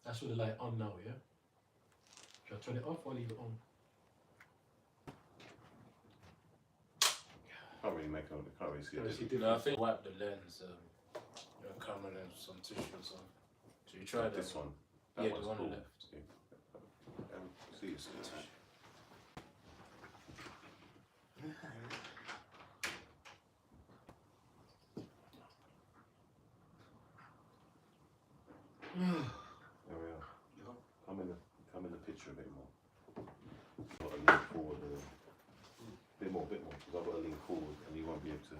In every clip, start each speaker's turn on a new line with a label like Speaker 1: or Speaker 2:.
Speaker 1: That's with the light on now, yeah? Should I turn it off or leave it on?
Speaker 2: Can't really make out. Can't really see it.
Speaker 3: No, I think wipe the lens, your camera lens, some tissue or something. So you try that.
Speaker 2: This one.
Speaker 3: Yeah,
Speaker 2: one's
Speaker 3: the one
Speaker 2: cool.
Speaker 3: left.
Speaker 2: See it's There we are. Come in the picture a bit more. Got to lean forward a bit more, because I've got to lean forward and you won't be able to.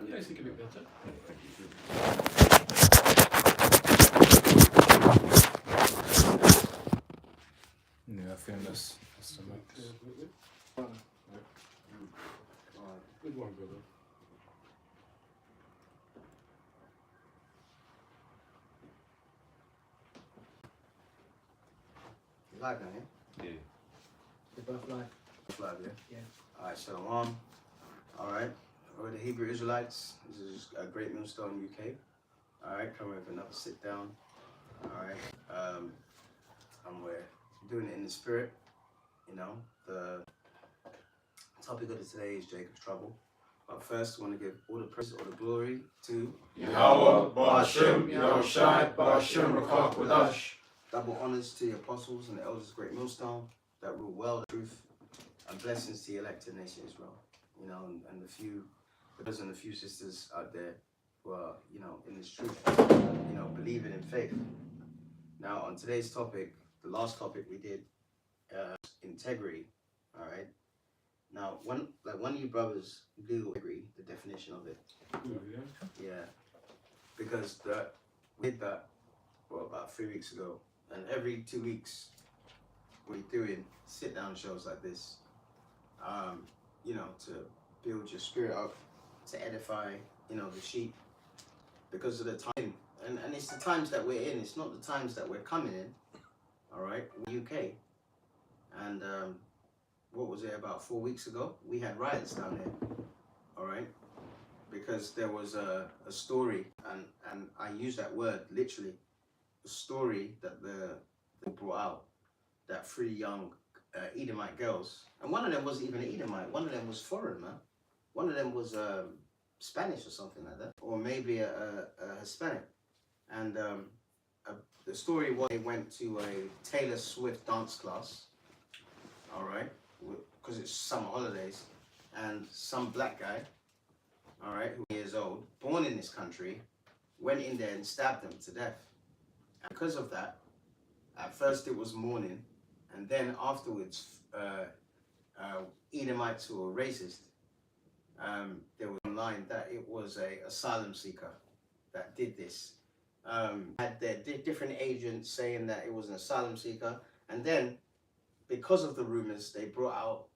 Speaker 1: Yeah, it's a bit better.
Speaker 3: Yeah, I think that's the max.
Speaker 1: Good one, brother.
Speaker 4: Live now, yeah?
Speaker 2: Yeah.
Speaker 1: They're both live.
Speaker 4: Live, yeah?
Speaker 1: Yeah.
Speaker 4: Alright, Shalom. Alright, we're the Hebrew Israelites. This is a Great Millstone, UK. Alright, coming with another sit down. Alright, and we're doing it in the spirit. You know, the topic of today is Jacob's trouble. But first, I want to give all the praise, all the glory to
Speaker 3: Yahweh, Ba'ashem, Yahushai, Ba'ashem, Rakah, Kodash.
Speaker 4: double honors to the apostles and the elders of Great Millstone that rule well the truth, and blessings to the elected nation Israel. You know, and the few brothers and the few sisters out there who are, you know, in this truth, you know, believing in faith. Now, on today's topic, the last topic we did, integrity. All right. Now, one of you brothers do agree the definition of it. Yeah, because we did that about 3 weeks ago, and every 2 weeks we're doing sit-down shows like this. You know, to build your spirit up, to edify, you know, the sheep, because of the time, and it's the times that we're in. It's not the times that we're coming in. All right, UK, and what was it, about 4 weeks ago? We had riots down there. All right, because there was a story, and I use that word literally, a story that they brought out, that 3 young Edomite girls, and one of them wasn't even an Edomite. One of them was foreign, man. One of them was Spanish or something like that, or maybe a Hispanic. And the story was they went to a Taylor Swift dance class, all right, because it's summer holidays, and some black guy, all right, who was years old, born in this country, went in there and stabbed them to death. And because of that, at first it was mourning, and then afterwards, Edomites who were racist, there was online that it was a asylum seeker that did this. Had their different agents saying that it was an asylum seeker, and then because of the rumors, they brought out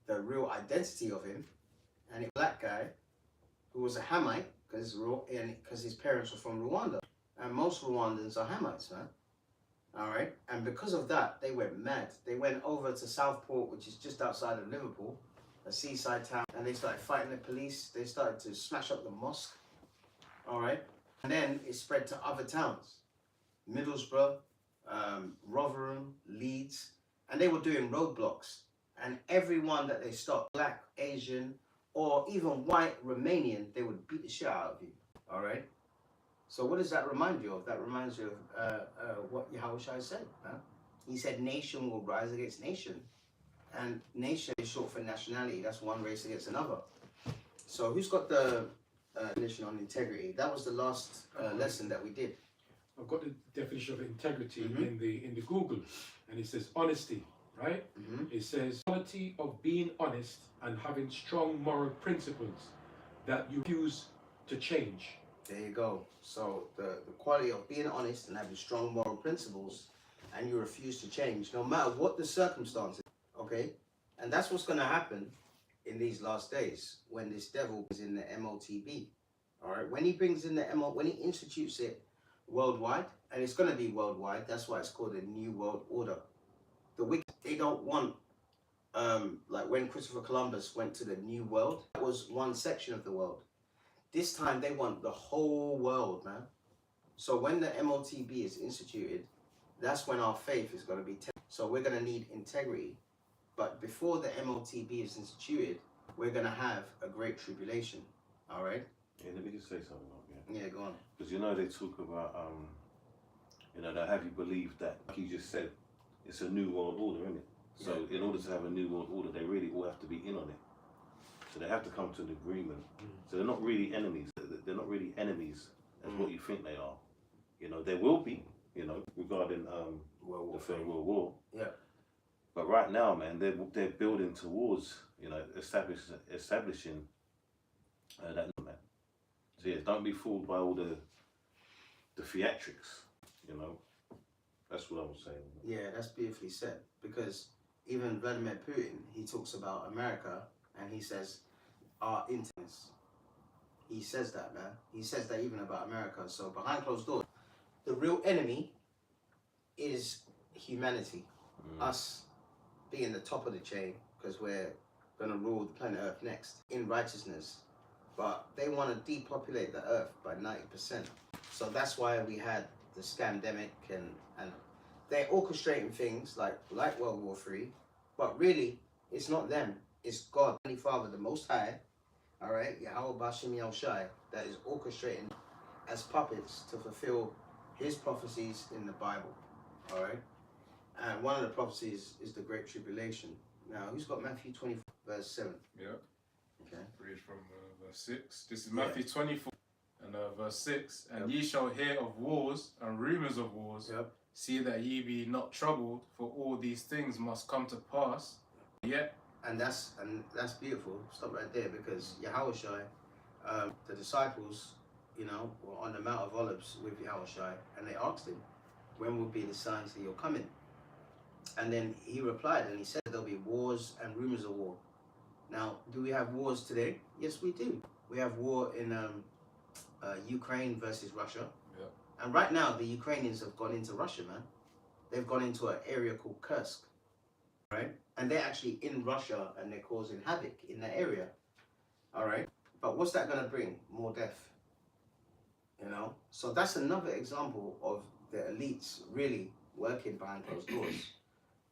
Speaker 4: the real identity of him, and a black guy who was a Hamite, because his parents were from Rwanda, and most Rwandans are Hamites, man. All right, and because of that, they went mad. They went over to Southport, which is just outside of Liverpool, a seaside town, and they started fighting the police. They started to smash up the mosque. All right, and then it spread to other towns, Middlesbrough, Rotherham, Leeds, and they were doing roadblocks. And everyone that they stopped, black, Asian, or even white, Romanian, they would beat the shit out of you. All right. So what does that remind you of? That reminds you of what Yahushua said. Huh? He said, nation will rise against nation. And nation is short for nationality. That's one race against another. So who's got the definition on integrity? That was the last lesson that we did.
Speaker 1: I've got the definition of integrity in the Google, and it says honesty, right? It says quality of being honest and having strong moral principles that you refuse to change.
Speaker 4: There you go. So the quality of being honest and having strong moral principles, and you refuse to change no matter what the circumstances, okay? And that's what's going to happen in these last days when this devil is in the MOTB, all right? When he brings in the when he institutes it worldwide, and it's going to be worldwide, that's why it's called a New World Order. The wicked, they don't want like when Christopher Columbus went to the New World, that was one section of the world. This time they want the whole world, man. So when the MOTB is instituted, that's when our faith is going to be tested. So we're going to need integrity. But before the MOTB is instituted, we're going to have a great tribulation. All right?
Speaker 2: Yeah, let me just say something.
Speaker 4: Yeah, go on.
Speaker 2: Because you know they talk about, you know, they have you believe that, like you just said, it's a new world order, isn't it? So in order to have a new world order, they really all have to be in on it. So they have to come to an agreement. So they're not really enemies. They're not really enemies as what you think they are. You know, there will be, you know, regarding the Third World War.
Speaker 4: Yeah.
Speaker 2: But right now, man, they're building towards, you know, establishing that, man. So yeah, don't be fooled by all the theatrics, you know. That's what I was saying.
Speaker 4: Yeah, that's beautifully said. Because even Vladimir Putin, he talks about America and he says, our interest. He says that, man. He says that even about America. So behind closed doors, the real enemy is humanity. Us being the top of the chain, because we're going to rule the planet Earth next in righteousness. But they want to depopulate the Earth by 90%. So that's why we had the scandemic and they're orchestrating things like World War III. But really, it's not them. It's God, Heavenly Father, the Most High, all right, Yahweh Bashim Yahushai, that is orchestrating as puppets to fulfill his prophecies in the Bible, all right? And one of the prophecies is the Great Tribulation. Now, who's got Matthew 24, verse 7?
Speaker 3: Yeah.
Speaker 4: Okay.
Speaker 3: Read from verse 6. This is Matthew 24 and verse 6. And ye shall hear of wars and rumors of wars.
Speaker 4: Yep.
Speaker 3: See that ye be not troubled, for all these things must come to pass. Yet.
Speaker 4: And that's beautiful. Stop right there, because Yahushai, the disciples, you know, were on the Mount of Olives with Yahushai, and they asked him, when will be the signs that you're coming? And then he replied, and he said there'll be wars and rumors of war. Now, do we have wars today? Yes, we do. We have war in Ukraine versus Russia.
Speaker 3: Yeah.
Speaker 4: And right now, the Ukrainians have gone into Russia, man. They've gone into an area called Kursk, right? And they're actually in Russia, and they're causing havoc in that area, all right? But what's that going to bring? More death, you know? So that's another example of the elites really working behind closed doors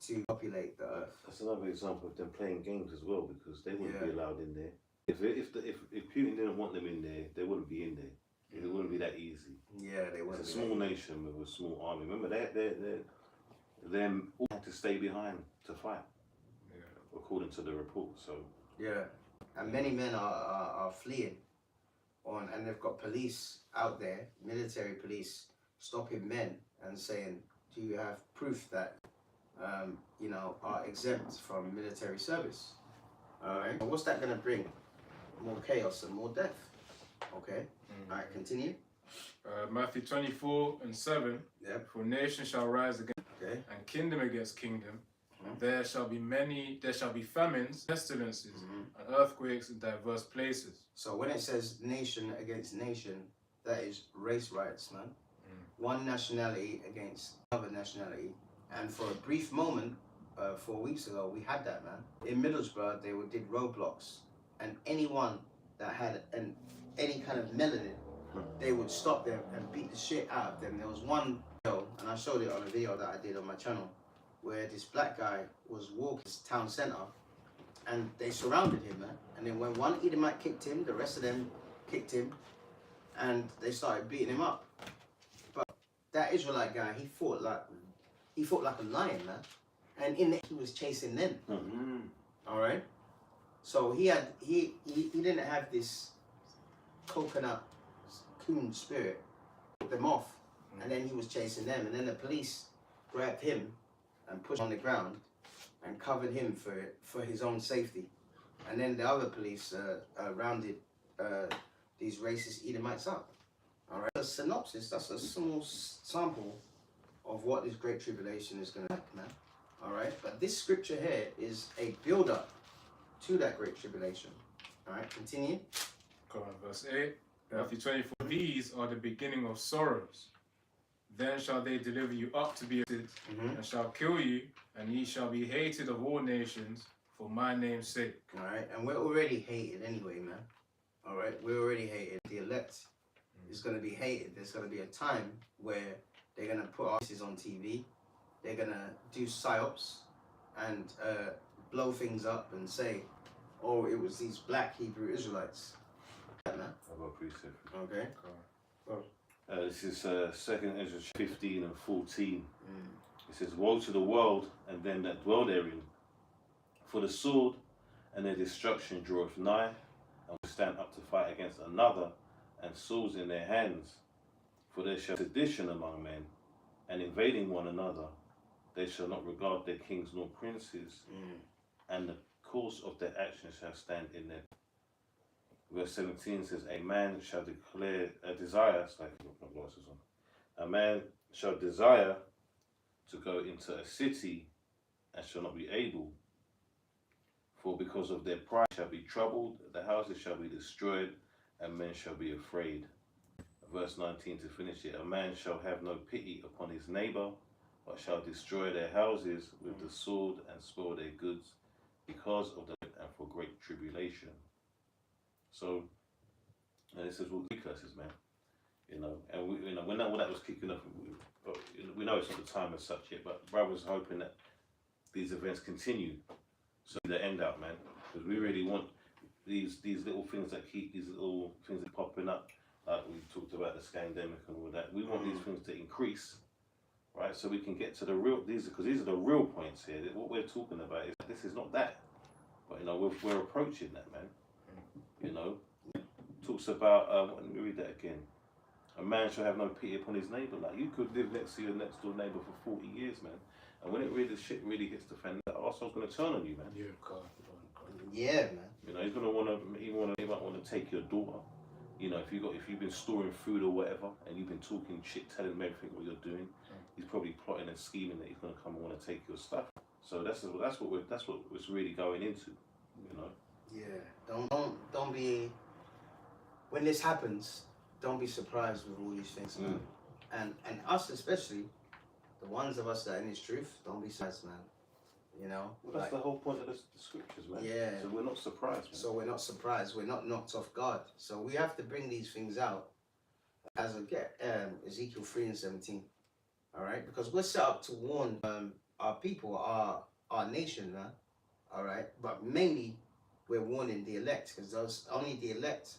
Speaker 4: to populate the earth.
Speaker 2: That's another example of them playing games as well, because they wouldn't be allowed in there. If Putin didn't want them in there, they wouldn't be in there. It wouldn't be that easy.
Speaker 4: Yeah, they wouldn't.
Speaker 2: It's a small nation with a small army. Remember, them all had to stay behind to fight, according to the report. So
Speaker 4: yeah, and many men are fleeing on, and they've got police out there, military police, stopping men and saying, do you have proof that you know, are exempt from military service? All right, what's that going to bring? More chaos and more death. Okay. All right, continue.
Speaker 3: Matthew 24 and 7.
Speaker 4: Yep.
Speaker 3: For nation shall rise against
Speaker 4: and
Speaker 3: kingdom against kingdom. There shall be famines, pestilences, and earthquakes in diverse places.
Speaker 4: So when it says nation against nation, that is race riots, man. One nationality against another nationality. And for a brief moment, 4 weeks ago, we had that, man. In Middlesbrough, they did roadblocks, and anyone that had any kind of melanin, they would stop them and beat the shit out of them. There was one video, and I showed it on a video that I did on my channel, where this black guy was walking his town centre, and they surrounded him, man. And then when one Edomite kicked him, the rest of them kicked him, and they started beating him up. But that Israelite guy, he fought like a lion, man. And in it, he was chasing them. All right. So he didn't have this coconut coon spirit. Took them off, and then he was chasing them, and then the police grabbed him and pushed him on the ground and covered him for his own safety. And then the other police rounded these racist Edomites up. All right. A synopsis. That's a small sample of what this great tribulation is going to like, man. All right. But this scripture here is a build-up to that great tribulation. All right. Continue.
Speaker 3: Come on, verse 8. Matthew 24. These are the beginning of sorrows. Then shall they deliver you up to be hated, and shall kill you, and ye shall be hated of all nations for my name's sake.
Speaker 4: All right, and we're already hated anyway, man. All right, we're already hated. The elect is going to be hated. There's going to be a time where they're going to put our faces on TV. They're going to do psyops and blow things up and say, oh, it was these black Hebrew Israelites. Yeah, man.
Speaker 2: I've got a precept.
Speaker 4: Okay.
Speaker 2: This is 2nd Ezra 15 and 14. It says, woe to the world and them that dwell therein. For the sword and their destruction draweth nigh, and will stand up to fight against another, and swords in their hands. For there shall be sedition among men, and invading one another. They shall not regard their kings nor princes, and the course of their actions shall stand in them. Verse 17 says, a man shall declare a desire, a man shall desire to go into a city and shall not be able, for because of their pride shall be troubled, the houses shall be destroyed, and men shall be afraid. Verse 19 to finish it, a man shall have no pity upon his neighbor, but shall destroy their houses with the sword and spoil their goods, because of the and for great tribulation. So, and it says, well, curses, man, you know, and we, you know, when that was kicking off, we know it's not the time as such yet, but brothers hoping that these events continue, so the end out, man, because we really want these little things that keep these little things that popping up, like we talked about the scandemic and all that. We want these things to increase, right? So we can get to the real because these are the real points here. What we're talking about is this is not that, but you know we're approaching that, man. You know, talks about let me read that again. A man shall have no pity upon his neighbour. Like you could live next to your next door neighbour for 40 years, man. And when shit really hits the fan, that arsehole's gonna turn on you, man.
Speaker 1: Yeah,
Speaker 4: Yeah, man.
Speaker 2: You know, he might want to take your daughter. You know, if you've been storing food or whatever, and you've been talking shit, telling him everything what you're doing, he's probably plotting and scheming that he's gonna come and want to take your stuff. So that's what it's really going into. You know.
Speaker 4: Yeah. Don't be. When this happens, don't be surprised with all these things, man. And us especially, the ones of us that are in this truth, don't be surprised, man. You know.
Speaker 2: Well, that's the whole point of the scriptures, man.
Speaker 4: Yeah.
Speaker 2: So we're not surprised, man.
Speaker 4: So we're not surprised. We're not knocked off guard. So we have to bring these things out as I get Ezekiel 3 and 17. All right, because we're set up to warn our people, our nation, man. All right, but mainly we're warning the elect, because those only the elect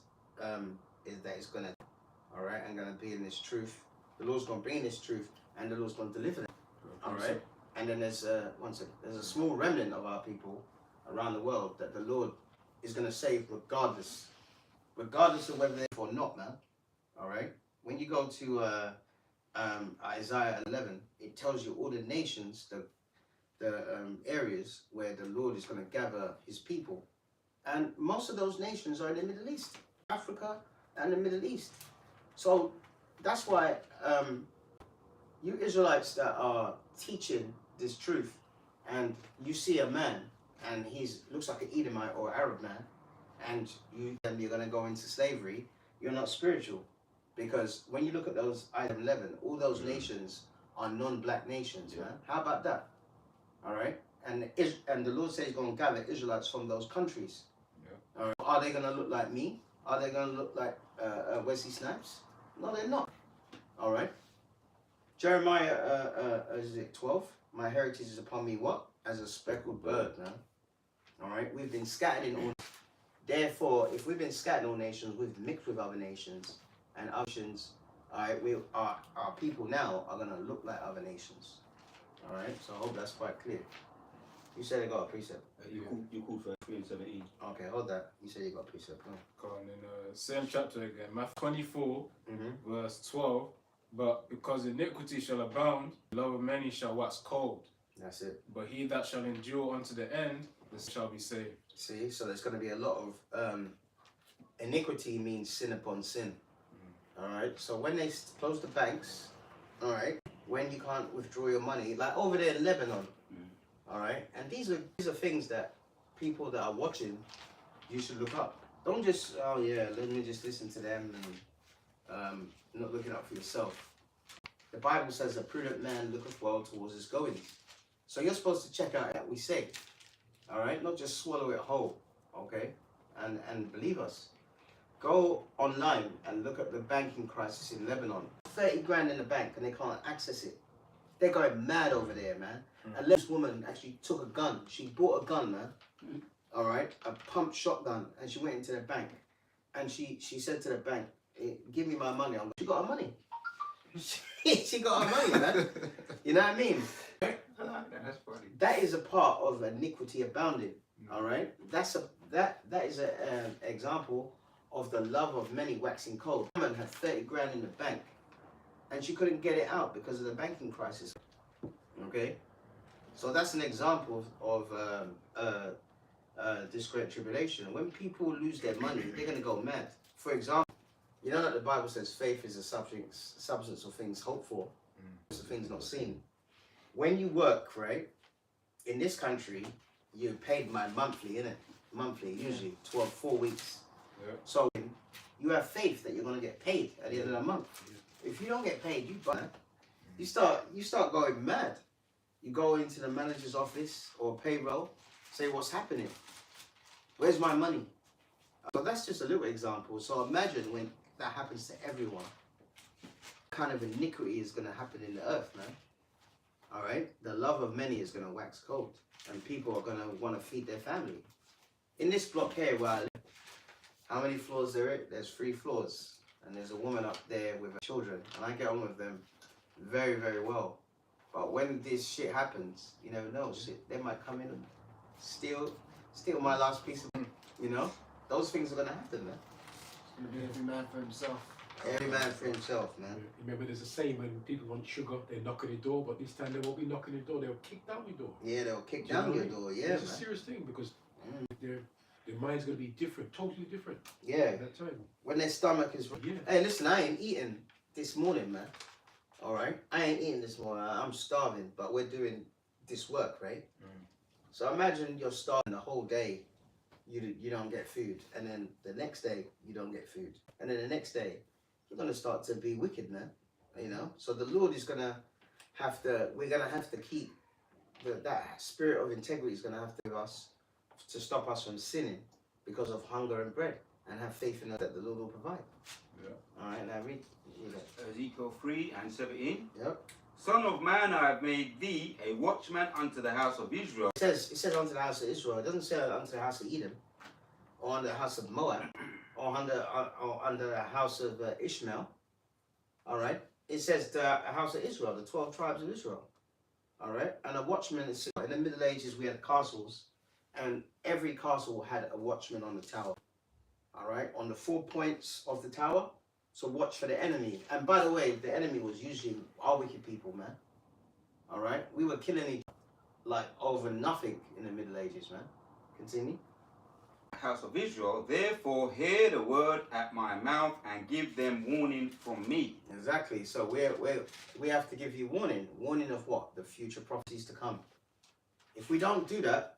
Speaker 4: is gonna, all right, and gonna be in this truth. The Lord's gonna bring this truth, and the Lord's gonna deliver them. All right, and then there's a small remnant of our people around the world that the Lord is gonna save regardless of whether they're or not, man. All right, when you go to Isaiah 11, it tells you all the nations, the areas where the Lord is going to gather his people. And most of those nations are in the Middle East, Africa and the Middle East. So that's why you Israelites that are teaching this truth, and you see a man and looks like an Edomite or Arab man, and you're going to go into slavery, you're not spiritual. Because when you look at those Isaiah 11, all those nations are non-black nations, man. How about that? All right? And the Lord says he's going to gather Israelites from those countries. Yeah. All right? Are they going to look like me? Are they going to look like Wesley Snipes? No, they're not. All right? Jeremiah, is it 12? My heritage is upon me what? As a speckled bird, man. All right? We've been scattered in all. Therefore, if we've been scattered in all nations, we've mixed with other nations. And other nations, all right, our people now are going to look like other nations. All right? So I hope that's quite clear. You said you got a precept.
Speaker 5: You called for 3 and 17.
Speaker 4: Okay, hold that. You said you got a precept.
Speaker 3: Go on, in same chapter again, Matthew 24, verse 12. But because iniquity shall abound, the love of many shall wax cold.
Speaker 4: That's it.
Speaker 3: But he that shall endure unto the end, this shall be saved.
Speaker 4: See, so there's going to be a lot of iniquity means sin upon sin. All right. So when they close the banks, all right, when you can't withdraw your money, like over there in Lebanon, all right, and these are things that people that are watching, you should look up. Don't just let me just listen to them and not looking up for yourself. The Bible says a prudent man looketh well towards his goings. So you're supposed to check out what we say. All right, not just swallow it whole. Okay, and believe us. Go online and look at the banking crisis in Lebanon. 30 grand in the bank and they can't access it. They're going mad over there, man. And this woman actually took a gun. She bought a gun, man. All right, a pump shotgun, and she went into the bank, and she said to the bank, "Give me my money." She got her money. She got her money, man. You know what I mean?
Speaker 5: I like that. That's funny.
Speaker 4: That is a part of iniquity abounding. All right, that is an example of the love of many waxing cold. Woman had 30 grand in the bank, and she couldn't get it out because of the banking crisis. Okay, so that's an example of this great tribulation. When people lose their money, they're gonna go mad. For example, you know that the Bible says faith is a substance of things hoped for, of things not seen. When you work, right, in this country, you're paid monthly, innit? Monthly, usually 4 weeks.
Speaker 3: Yeah.
Speaker 4: So you have faith that you're gonna get paid at the end of the month. If you don't get paid, you start going mad. You go into the manager's office or payroll, say, "What's happening? Where's my money?" So that's just a little example. So imagine when that happens to everyone. What kind of iniquity is gonna happen in the earth, man? All right, the love of many is gonna wax cold, and people are gonna want to feed their family. In this block here where I live, how many floors there are? There's 3 floors, and there's a woman up there with her children, and I get on with them very, very well. But when this shit happens, you never know. Shit, they might come in and steal my last piece of, you know. Those things are gonna happen, man.
Speaker 6: It's gonna be every man for himself.
Speaker 4: Every man for himself, man.
Speaker 1: Remember, there's a saying when people want sugar, they knock on the door, but this time they won't be knocking the door; they'll kick down the door.
Speaker 4: Yeah, they'll kick
Speaker 1: Do you know
Speaker 4: down
Speaker 1: what I
Speaker 4: your
Speaker 1: mean?
Speaker 4: door. Yeah,
Speaker 1: It's a
Speaker 4: man.
Speaker 1: serious thing because their mind's gonna be different, totally different
Speaker 4: Yeah,
Speaker 1: at that time.
Speaker 4: when their stomach is.
Speaker 1: Yeah.
Speaker 4: Hey, listen, I ain't eating this morning, man. All right, I ain't eating this morning. I'm starving, but we're doing this work, right? So imagine you're starving the whole day. You don't get food, and then the next day you don't get food, and then the next day you're gonna start to be wicked, man. You know. So the Lord is gonna have to. We're gonna have to keep that spirit of integrity is gonna have to give us to stop us from sinning because of hunger and bread, and have faith in that the Lord will provide.
Speaker 3: Yeah.
Speaker 4: All right, now read it.
Speaker 5: Ezekiel 3:17.
Speaker 4: Yep.
Speaker 5: Son of man, I have made thee a watchman unto the house of Israel.
Speaker 4: It says unto the house of Israel. It doesn't say unto the house of Edom, or unto the house of Moab, or under the house of Ishmael. All right. It says the house of Israel, the 12 tribes of Israel. All right. And a watchman is in the Middle Ages. We had castles, and every castle had a watchman on the tower. All right, on the 4 points of the tower. So watch for the enemy. And by the way, the enemy was usually our wicked people, man. All right, we were killing each other like over nothing in the Middle Ages, man. Continue.
Speaker 5: House of Israel, therefore hear the word at my mouth and give them warning from me.
Speaker 4: Exactly. So we have to give you warning. Warning of what? The future prophecies to come. If we don't do that,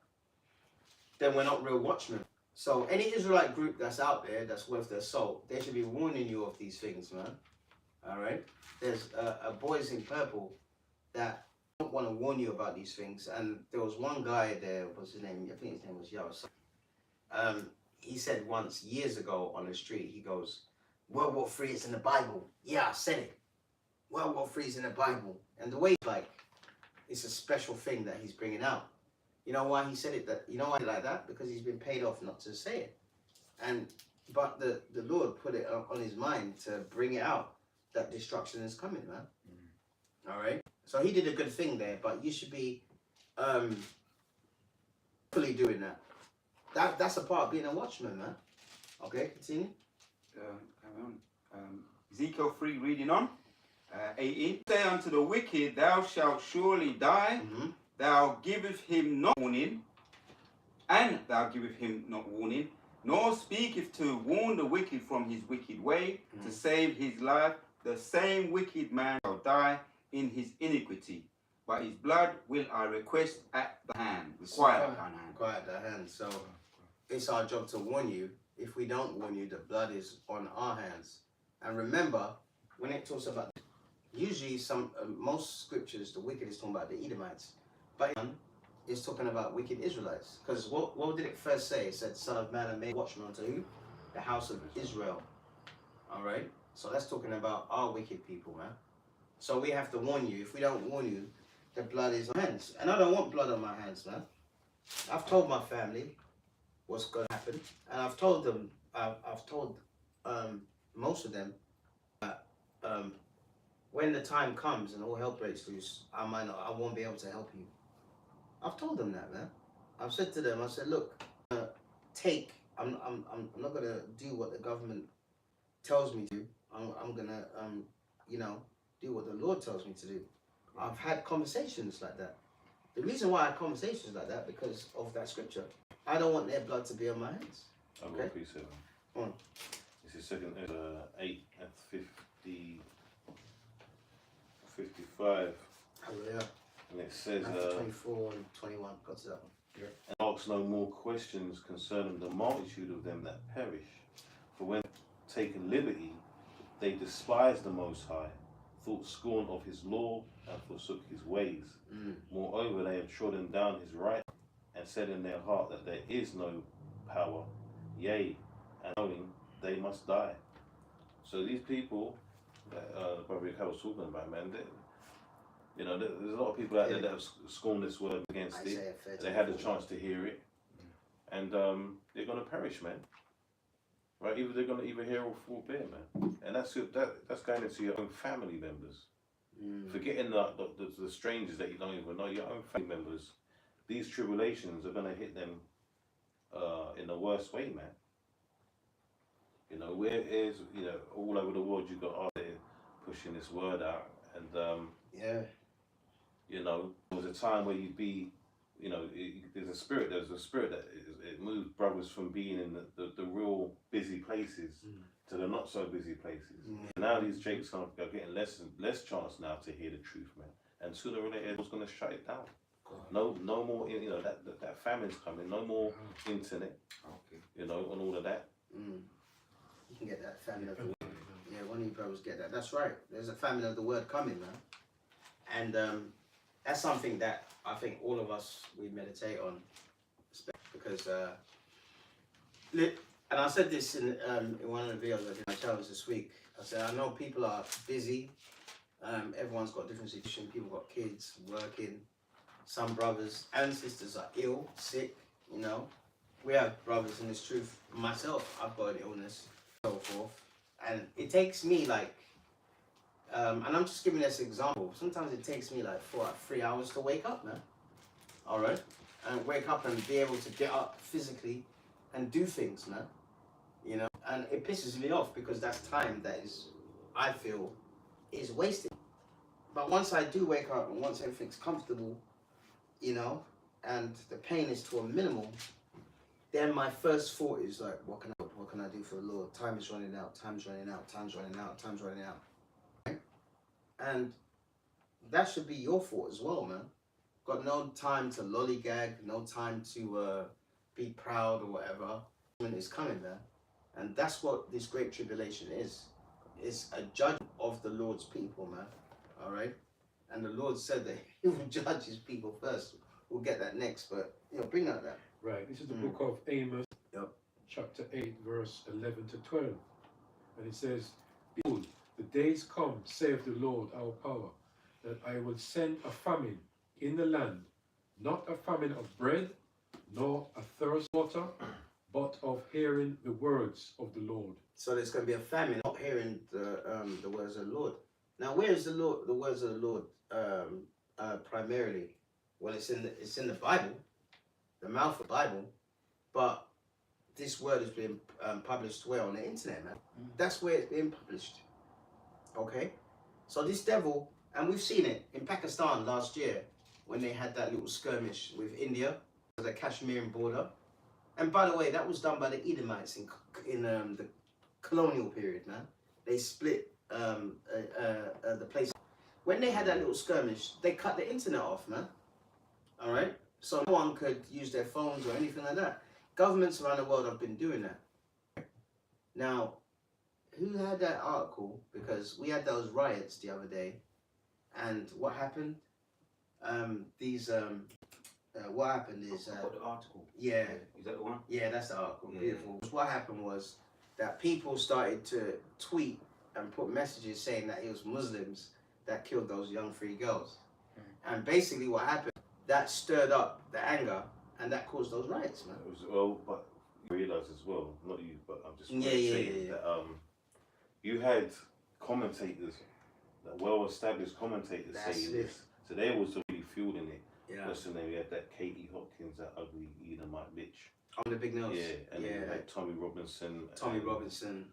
Speaker 4: then we're not real watchmen. So any Israelite group that's out there that's worth their salt, they should be warning you of these things, man. All right. There's a boys in purple that don't want to warn you about these things. And there was one guy there. What's his name? I think his name was Yaro. He said once years ago on the street, he goes, World War III is in the Bible. Yeah, I said it. World War III is in the Bible. And the way, like, it's a special thing that he's bringing out. You know why he said it? You know why like that? Because he's been paid off not to say it. But the Lord put it on his mind to bring it out that destruction is coming, man. All right. So he did a good thing there, but you should be fully doing that. That's a part of being a watchman, man. Okay, continue.
Speaker 5: Ezekiel 3, reading on. 18. Say unto the wicked, thou shalt surely die. Thou giveth him not warning, and thou giveth him not warning, nor speaketh to warn the wicked from his wicked way, to save his life. The same wicked man shall die in his iniquity, but his blood will I request at the hand. Require at thine hand.
Speaker 4: Quiet the hand. So it's our job to warn you. If we don't warn you, the blood is on our hands. And remember, when it talks about, usually most scriptures, the wicked is talking about the Edomites. But it's talking about wicked Israelites. Because what did it first say? It said, Son of man, and made watchman unto who? The house of Israel. All right? So that's talking about our wicked people, man. So we have to warn you. If we don't warn you, the blood is on our hands. And I don't want blood on my hands, man. I've told my family what's going to happen. And I've told them, I've told most of them that when the time comes and all hell breaks loose, I won't be able to help you. I've told them that, man. I've said to them, I said, look, I'm not gonna do what the government tells me to. I'm gonna do what the Lord tells me to do. I've had conversations like that. The reason why I had conversations like that because of that scripture. I don't want their blood to be on my hands.
Speaker 2: I've
Speaker 4: Okay.
Speaker 2: got a piece of
Speaker 4: On.
Speaker 2: This is second 8 and 55.
Speaker 4: Hallelujah.
Speaker 2: And it says,
Speaker 4: Matthew 24 and 21. Got to that one.
Speaker 2: and ask no more questions concerning the multitude of them that perish. For when taken liberty, they despised the Most High, thought scorn of his law, and forsook his ways. Moreover, they have trodden down his right, and said in their heart that there is no power, yea, and knowing they must die. So these people that Brother Rick was talking about, man, there's a lot of people out there that have scorned this word against it.
Speaker 4: Isaiah 13.
Speaker 2: They had the chance to hear it, and they're going to perish, man. Right? Either they're going to either hear or forbear, man. And that's going into your own family members. Forgetting the strangers that you don't even know, your own family members. These tribulations are going to hit them in the worst way, man. All over the world you got out there pushing this word out, and there was a time where you'd be, there's a spirit that it moved brothers from being in the real busy places to the not so busy places. Now these Jakes are getting less and less chance now to hear the truth, man. And sooner or later, it's going to shut it down. No more, that famine's coming. No more internet, and all of that.
Speaker 4: You can get that famine of the word. Yeah, one of you brothers get that. That's right. There's a famine of the word coming, man. And that's something that I think all of us, we meditate on. Because, and I said this in one of the videos I did my challenge this week. I said, I know people are busy. Everyone's got different situations. People got kids, working. Some brothers and sisters are ill, sick, We have brothers in this truth. Myself, I've got an illness, so forth. And it takes me and I'm just giving this example. Sometimes it takes me 3 hours to wake up, man. All right? And wake up and be able to get up physically and do things, man. And it pisses me off because that's time that I feel is wasted. But once I do wake up and once everything's comfortable, and the pain is to a minimum, then my first thought is what can I do for the Lord? Time is running out, time's running out, time's running out, time's running out. Right? And that should be your thought as well, man. Got no time to lollygag, no time to be proud or whatever. It's coming, man. And that's what this great tribulation is. It's a judgment of the Lord's people, man. All right? And the Lord said that he will judge his people first. We'll get that next, but bring out that.
Speaker 1: Right, this is the book of Amos,
Speaker 4: Yep.
Speaker 1: chapter 8, verse 11 to 12. And it says, Behold, the days come, saith the Lord our power, that I will send a famine in the land, not a famine of bread, nor a thirst of water, but of hearing the words of the Lord.
Speaker 4: So there's going to be a famine, not hearing the words of the Lord. Now, where is the words of the Lord primarily? Well, it's in the Bible, the mouth of the Bible, but this word is being published where? On the internet, man. That's where it's being published. Okay? So this devil, and we've seen it in Pakistan last year when they had that little skirmish with India, the Kashmirian border. And by the way, that was done by the Edomites in the colonial period, man. They split the place. When they had that little skirmish, they cut the internet off, man. All right? So no one could use their phones or anything like that. Governments around the world have been doing that. Now, who had that article? Because we had those riots the other day. And what happened? These what happened is,
Speaker 5: What the article?
Speaker 4: yeah,
Speaker 5: Is that the one?
Speaker 4: yeah, that's the article.
Speaker 5: Yeah.
Speaker 4: Beautiful. What happened was that people started to tweet and put messages saying that it was Muslims that killed those young 3 girls. And basically what happened, that stirred up the anger and that caused those riots, man.
Speaker 2: It was, well, but you realise as well, not you, but I'm just
Speaker 4: Yeah.
Speaker 2: that you had commentators, well-established commentators
Speaker 4: That's
Speaker 2: saying
Speaker 4: it.
Speaker 2: this. So they was really fueling it.
Speaker 4: Yeah.
Speaker 2: Listen, we had that Katie Hopkins, that ugly Edomite bitch.
Speaker 4: On the big nose.
Speaker 2: Yeah, and then you had Tommy Robinson.
Speaker 4: Tommy
Speaker 2: and,
Speaker 4: Robinson,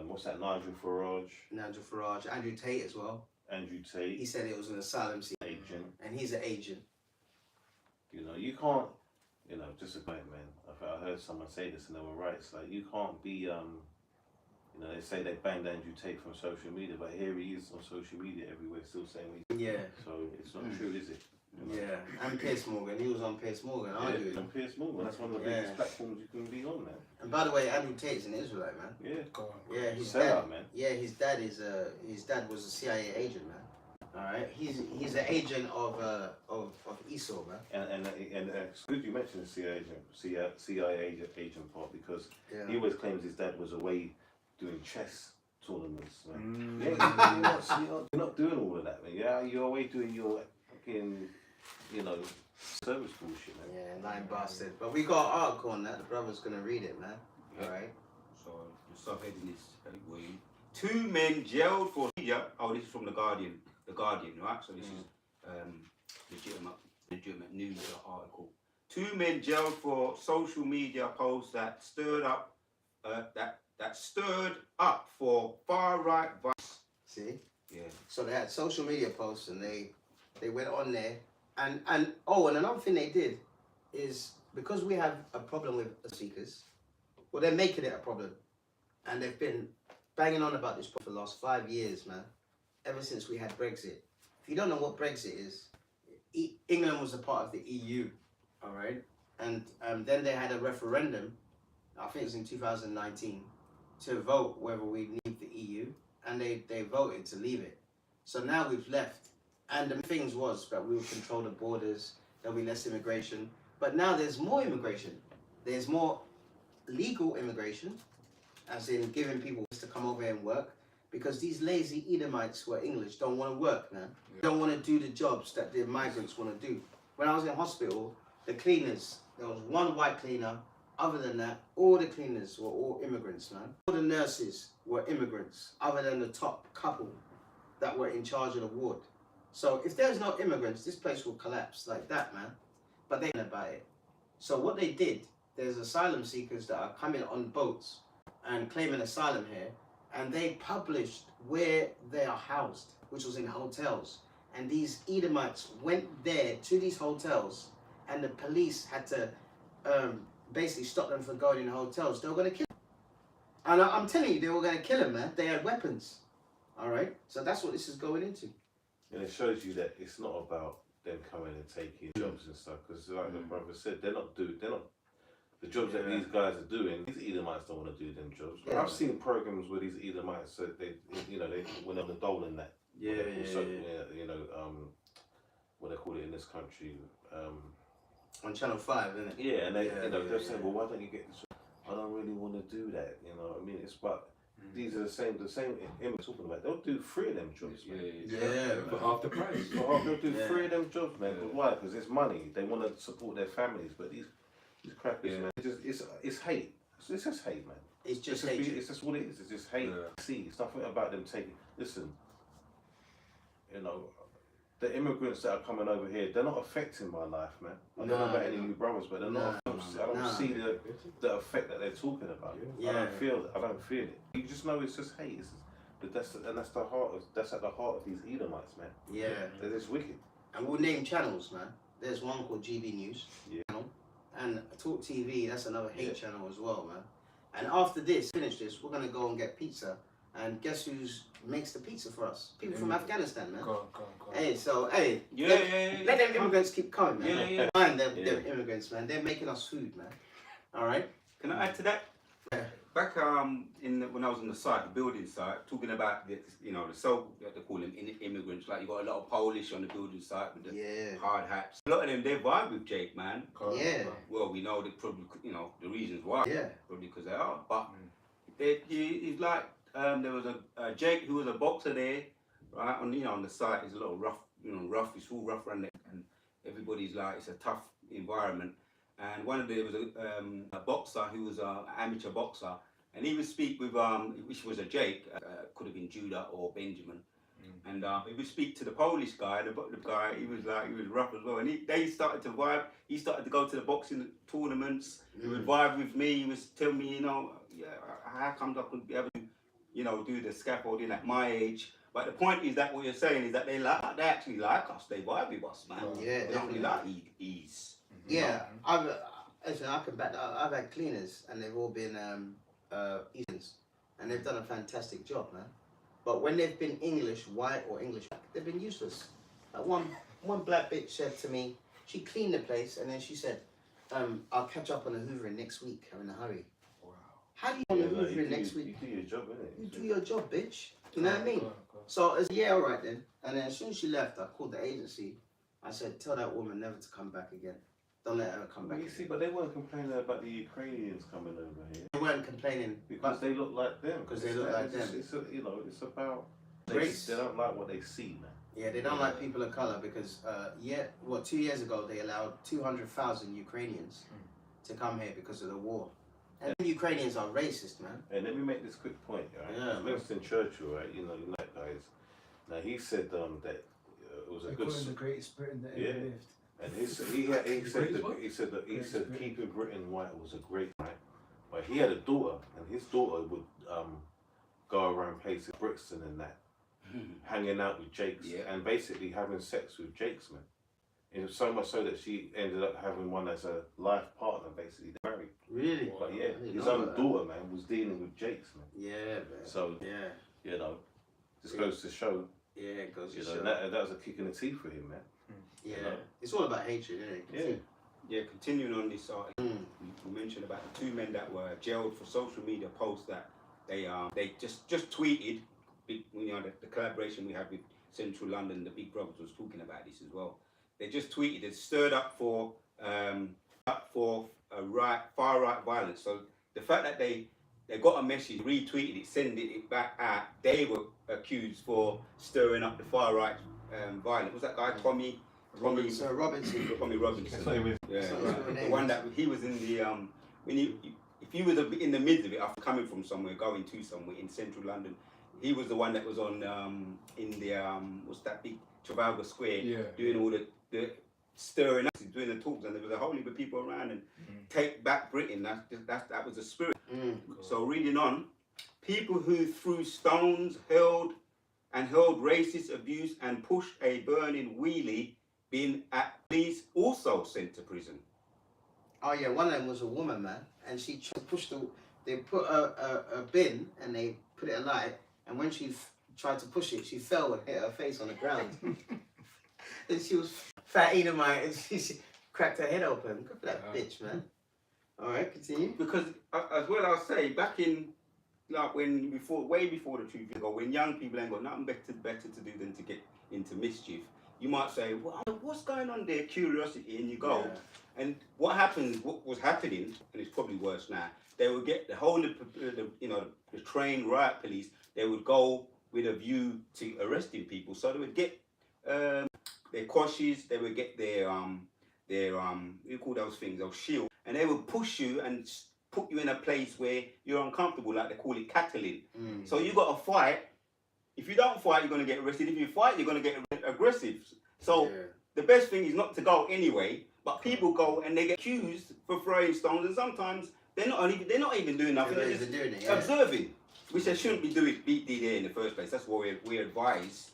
Speaker 2: what's that? Nigel Farage.
Speaker 4: Nigel Farage, Andrew Tate as well.
Speaker 2: Andrew
Speaker 4: He
Speaker 2: Tate.
Speaker 4: said it was an asylum seeker,
Speaker 2: Agent.
Speaker 4: and he's an agent.
Speaker 2: You know, you can't. You know, just a great man. I heard someone say this and they were right. It's like you can't be. You know, they say they banned Andrew Tate from social media, but here he is on social media everywhere, still saying what he's.
Speaker 4: Yeah.
Speaker 2: So it's not true, is it? You know?
Speaker 4: Yeah, and Piers Morgan. He was on Piers Morgan arguing.
Speaker 2: And Piers Morgan, that's one of the biggest platforms you can be on, man.
Speaker 4: And by the way, Andrew Tate's an Israelite, man.
Speaker 2: Yeah.
Speaker 3: Go on.
Speaker 4: Yeah, his
Speaker 2: Sell
Speaker 4: dad.
Speaker 2: out, man.
Speaker 4: Yeah, his dad was a CIA agent, man. All right, he's an agent of Esau, man.
Speaker 2: And it's good you mentioned the CIA agent part because
Speaker 4: Yeah.
Speaker 2: he always claims his dad was away doing chess tournaments, man.
Speaker 3: Mm.
Speaker 2: Yeah, you're not doing all of that, man. Yeah, you're away doing your fucking, you know, service bullshit, man.
Speaker 4: Yeah, lying bastard. But we got an article on that. The brother's gonna read it, man. All right.
Speaker 5: So the subheading is 2 men jailed for media. Oh, this is from the Guardian. The Guardian, right? So this is legitimate news article. 2 men jailed for social media posts that stirred up that stirred up for far right violence.
Speaker 4: See.
Speaker 5: Yeah.
Speaker 4: So they had social media posts, and they went on there, and another thing they did is because we have a problem with seekers, well, they're making it a problem, and they've been banging on about this for the last 5 years, man. Ever since we had Brexit. If you don't know what Brexit is, England was a part of the EU, all right? And then they had a referendum, I think it was in 2019, to vote whether we leave the EU, and they voted to leave it. So now we've left, and the things was that we would control the borders, there'll be less immigration, but now there's more immigration. There's more legal immigration, as in giving people to come over here and work. Because these lazy Edomites who are English don't want to work, man.
Speaker 3: Yeah.
Speaker 4: Don't want to do the jobs that the migrants want to do. When I was in hospital, the cleaners, there was one white cleaner. Other than that, all the cleaners were all immigrants, man. All the nurses were immigrants, other than the top couple that were in charge of the ward. So if there's no immigrants, this place will collapse like that, man. But they know about it. So what they did, there's asylum seekers that are coming on boats and claiming asylum here. And they published where they are housed, which was in hotels. And these Edomites went there to these hotels, and the police had to basically stop them from going in hotels. They were going to kill them. And I'm telling you, they were going to kill them, man. They had weapons. All right? So that's what this is going into.
Speaker 2: And it shows you that it's not about them coming and taking jobs and stuff. Because like the brother said, they're not the jobs that these guys are doing. These Edomites don't want to do them jobs. But I've seen programs where these Edomites, they went on the dole and that. You know, what they call it in this country.
Speaker 4: On Channel 5, isn't it?
Speaker 2: Yeah, and they're saying, well, why don't you get this? I don't really want to do that. You know what I mean? It's but these are the same image talking about. They'll do 3 of them jobs, man.
Speaker 4: Yeah.
Speaker 1: For half the price.
Speaker 2: They'll do 3 of them jobs, man. But why? Because it's money. They want to support their families. But these crackers, man, it's hate. It's just hate, man.
Speaker 4: It's just hate.
Speaker 2: It's just what it is. It's just hate. See, it's nothing about them taking. Listen, you know, the immigrants that are coming over here, they're not affecting my life, man. I don't know about any new brothers, but they're not. I don't see the effect that they're talking about.
Speaker 4: Yeah.
Speaker 2: I don't feel it. I don't feel it. You just know it's just hate. But that's at the heart of these Edomites, man.
Speaker 4: Yeah.
Speaker 2: They're just wicked.
Speaker 4: And we'll name channels, man. There's one called GB News.
Speaker 2: Yeah.
Speaker 4: Channel. And Talk TV, that's another hate channel as well, man. And after this, finish this, we're gonna go and get pizza. And guess who's makes the pizza for us? People from Afghanistan, man.
Speaker 3: Go on.
Speaker 4: Hey, so hey,
Speaker 5: Yeah.
Speaker 4: let them immigrants keep coming, man.
Speaker 5: Yeah.
Speaker 4: Mind them immigrants, man. They're making us food, man. All right.
Speaker 5: Can I add to that? Back when I was on the site, the building site, talking about the they call them immigrants. Like you got a lot of Polish on the building site with the hard hats. A lot of them they vibe with Jake, man.
Speaker 4: Yeah.
Speaker 5: Well, we know that probably the reasons why.
Speaker 4: Yeah.
Speaker 5: Probably because they are. But he's like there was a Jake who was a boxer there, right? On the site is a little rough, rough. It's all rough around there, and everybody's like it's a tough environment. And there was a boxer who was an amateur boxer, and he would speak with which was a Jake, could have been Judah or Benjamin, and he would speak to the Polish guy. The guy he was rough as well, and they started to vibe. He started to go to the boxing tournaments. He would vibe with me. He was telling me, how comes I couldn't be able to, do the scaffolding at my age. But the point is that what you're saying is that they actually like us. They vibe with us, man.
Speaker 4: Yeah,
Speaker 5: they don't really like ease.
Speaker 4: Yeah, I can back that up. I've had cleaners and they've all been Easterns, and they've done a fantastic job, man. But when they've been English, white or English, they've been useless. Like one black bitch said to me, she cleaned the place and then she said, I'll catch up on the hoovering next week. I'm in a hurry. Wow. How do you want the hoovering next week?
Speaker 2: You do your job, innit?
Speaker 4: You do your job, bitch. You know what I mean? So I said, yeah, all right then. And then as soon as she left, I called the agency. I said, tell that woman never to come back again. Don't let her come back.
Speaker 2: You see, but they weren't complaining about the Ukrainians coming over here.
Speaker 4: They weren't complaining
Speaker 2: because they look like them.
Speaker 4: Because they look like them.
Speaker 2: It's about
Speaker 4: race.
Speaker 2: They don't like what they see, man.
Speaker 4: Yeah, they don't like people of color because 2 years ago they allowed 200,000 Ukrainians to come here because of the war. And Ukrainians are racist, man.
Speaker 2: And let me make this quick point, right?
Speaker 4: Yeah,
Speaker 2: Winston Churchill, right? You know that guys. Now he said that it was a good.
Speaker 6: The greatest Britain that ever lived.
Speaker 2: And he said keeping Britain white was a great right. But he had a daughter, and his daughter would go around places, Brixton and that, hanging out with Jakes and basically having sex with Jakes, man. And it was so much so that she ended up having one as a life partner, basically married.
Speaker 4: Really?
Speaker 2: But yeah, his own daughter, man, was dealing with Jakes, man.
Speaker 4: Yeah, man.
Speaker 2: So just goes to show.
Speaker 4: Yeah, it goes to show.
Speaker 2: That was a kick in the teeth for him, man.
Speaker 4: Yeah, it's all about hatred, isn't it?
Speaker 5: Yeah, continuing on this article, we mentioned about the two men that were jailed for social media posts that they just tweeted. The collaboration we had with Central London, the Big Brothers was talking about this as well. They just tweeted it stirred up for far right violence. So the fact that they got a message, retweeted it, sending it back out, they were accused for stirring up the far right violence. Was that guy Tommy Robinson? Tommy Robinson. The one that he was in the if he was in the midst of it after coming from somewhere, going to somewhere in central London, he was the one that was on in the what's that big Trafalgar Square, doing all the stirring up, doing the talks, and there was a whole heap of people around and take back Britain. That was the spirit. So reading on, people who threw stones, hurled racist abuse and pushed a burning wheelie, been at least also sent to prison.
Speaker 4: Oh yeah, one of them was a woman, man, and she pushed they put a bin and they put it alight, and when she tried to push it, she fell and hit her face on the ground. And she was fat Edomite, and she cracked her head open. Good for that bitch, man. All right, continue.
Speaker 5: Because as well, I'll say back in like way before the truth ago, when young people ain't got nothing better to do than to get into mischief, you might say, well, what's going on there? Curiosity, and you go. And what was happening, and it's probably worse now, they would get the whole the trained riot police, they would go with a view to arresting people. So they would get their quashes, they would get their you call those things, those shields, and they would push you and put you in a place where you're uncomfortable, like they call it cattling. So you got to fight. If you don't fight, you're going to get arrested. If you fight, you're going to get aggressive. So the best thing is not to go anyway. But people go and they get accused for throwing stones, and sometimes they're not even doing nothing. They're just doing it, observing, which they shouldn't be doing. Be there in the first place. That's why we advise,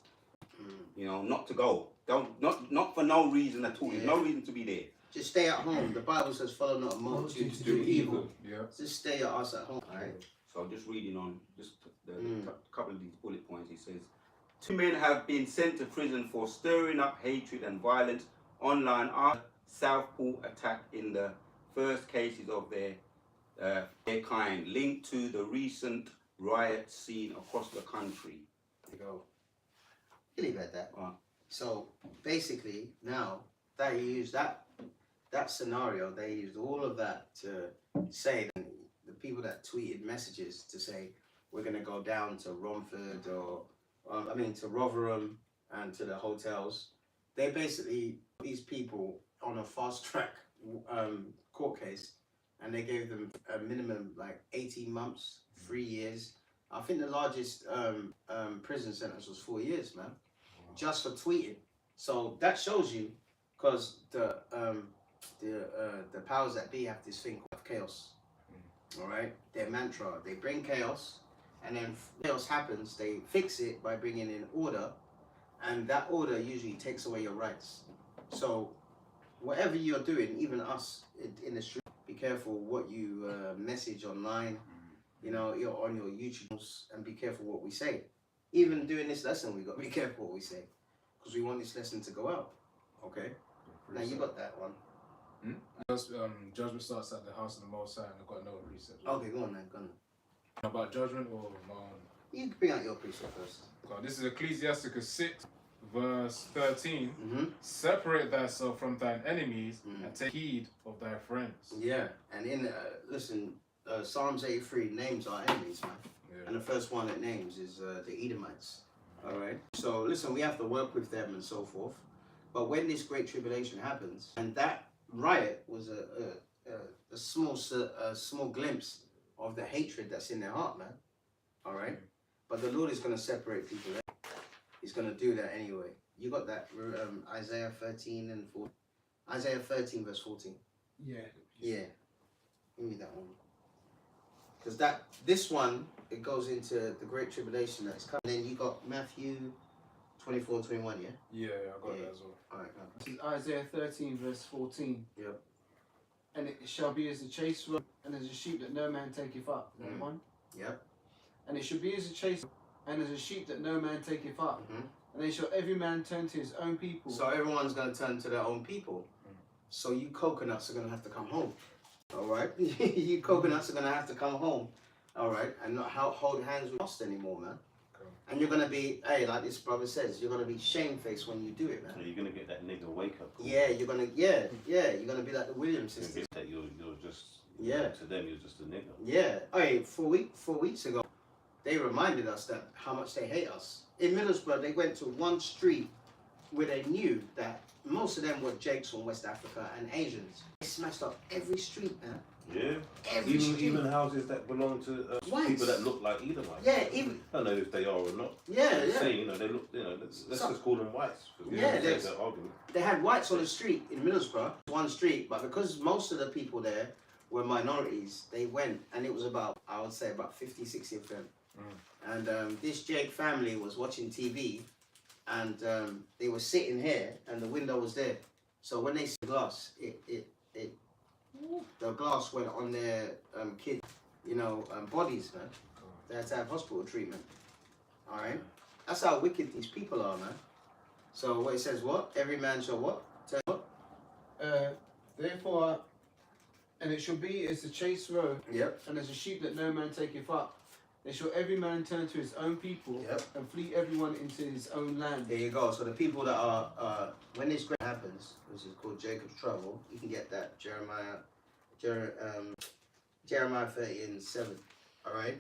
Speaker 5: not to go. Not for no reason at all. There's no reason to be there.
Speaker 4: Just stay at home. The Bible says, "Follow not a multitude to do evil."
Speaker 1: Yeah.
Speaker 4: Just stay your ass at home. All right.
Speaker 5: So just reading on just the couple of these bullet points. He says, 2 men have been sent to prison for stirring up hatred and violence online after Southport attack in the first cases of their their kind, linked to the recent riot scene across the country.
Speaker 4: There you go. Really read that.
Speaker 5: Wow.
Speaker 4: So basically, now that you use that scenario, they used all of that to say that the people that tweeted messages to say we're gonna go down to Romford or to Rotherham and to the hotels. They basically put these people on a fast track court case, and they gave them a minimum like 18 months, 3 years. I think the largest prison sentence was 4 years, man, just for tweeting. So that shows you, because the powers that be have this thing called chaos. All right, their mantra, they bring chaos, and then chaos happens, they fix it by bringing in order, and that order usually takes away your rights. So whatever you're doing, even us in the street, be careful what you message online, you know, you're on your YouTube, and be careful what we say. Even doing this lesson, we got to be careful what we say, because we want this lesson to go out. Okay, now you got that one.
Speaker 3: Judgment starts at the house of the Most High, and I've got no precept.
Speaker 4: Okay, go on then, go on.
Speaker 3: About judgment or my own?
Speaker 4: You can bring out your precept first.
Speaker 3: God, this is Ecclesiasticus 6, verse 13. Separate thyself from thine enemies and take heed of thy friends.
Speaker 4: Yeah, and in listen, Psalms 83 names our enemies, man.
Speaker 3: Yeah.
Speaker 4: And the first one it names is the Edomites. All right. So listen, we have to work with them and so forth. But when this great tribulation happens, and that riot was a small glimpse of the hatred that's in their heart, man. All right. But the Lord is going to separate people. He's going to do that anyway. You got that Isaiah 13 and 14. Isaiah 13 verse 14.
Speaker 6: Yeah.
Speaker 4: Yeah. Give me that one. Because this one, it goes into the great tribulation that's coming. Then you got Matthew 24, 21, yeah?
Speaker 3: Yeah, I got that as well.
Speaker 4: All right,
Speaker 6: This is Isaiah 13 verse 14.
Speaker 4: Yep.
Speaker 6: And it shall be as a chase road, and as a sheep that no man taketh up. Is that one?
Speaker 4: Yep.
Speaker 6: And it shall be as a chase, and as a sheep that no man taketh up. And then shall every man turn to his own people.
Speaker 4: So everyone's going to turn to their own people. So you coconuts are going to have to come home. All right? You coconuts are going to have to come home. All right? And not hold hands with us anymore, man. And you're going to be, hey, like this brother says, you're going to be shamefaced when you do it, man.
Speaker 2: So you're going to get that nigga wake up call.
Speaker 4: Yeah, you're going to, you're going to be like the Williams sisters.
Speaker 2: That you're just,
Speaker 4: Yeah.
Speaker 2: to them, you're just a nigga.
Speaker 4: Yeah. Hey, 4 weeks ago, they reminded us that how much they hate us. In Middlesbrough, they went to one street where they knew that most of them were Jakes from West Africa and Asians. They smashed up every street, man.
Speaker 2: Yeah.
Speaker 4: Every street.
Speaker 2: Even houses that belong to people that look like Edomites.
Speaker 4: Yeah, even.
Speaker 2: I don't know if they are or not.
Speaker 4: Yeah, yeah.
Speaker 2: Saying, they look, let's just call them whites.
Speaker 4: Yeah,
Speaker 2: there's an argument.
Speaker 4: They had whites on the street in Middlesbrough, one street, but because most of the people there were minorities, they went, and it was about, I would say, about 50, 60 of them. And this Jake family was watching TV, and they were sitting here, and the window was there. So when they see the glass, the glass went on their kids, bodies, man. They had to have hospital treatment. All right, that's how wicked these people are, man. So what it says, what? Every man shall what? Tell what?
Speaker 6: Therefore, and it shall be as a chase road,
Speaker 4: Yep.
Speaker 6: and as a sheep that no man taketh up. Then shall every man turn to his own people,
Speaker 4: Yep.
Speaker 6: and flee everyone into his own land.
Speaker 4: There you go. So the people that are, when this great happens, which is called Jacob's trouble, you can get that Jeremiah 30 and 7. All right.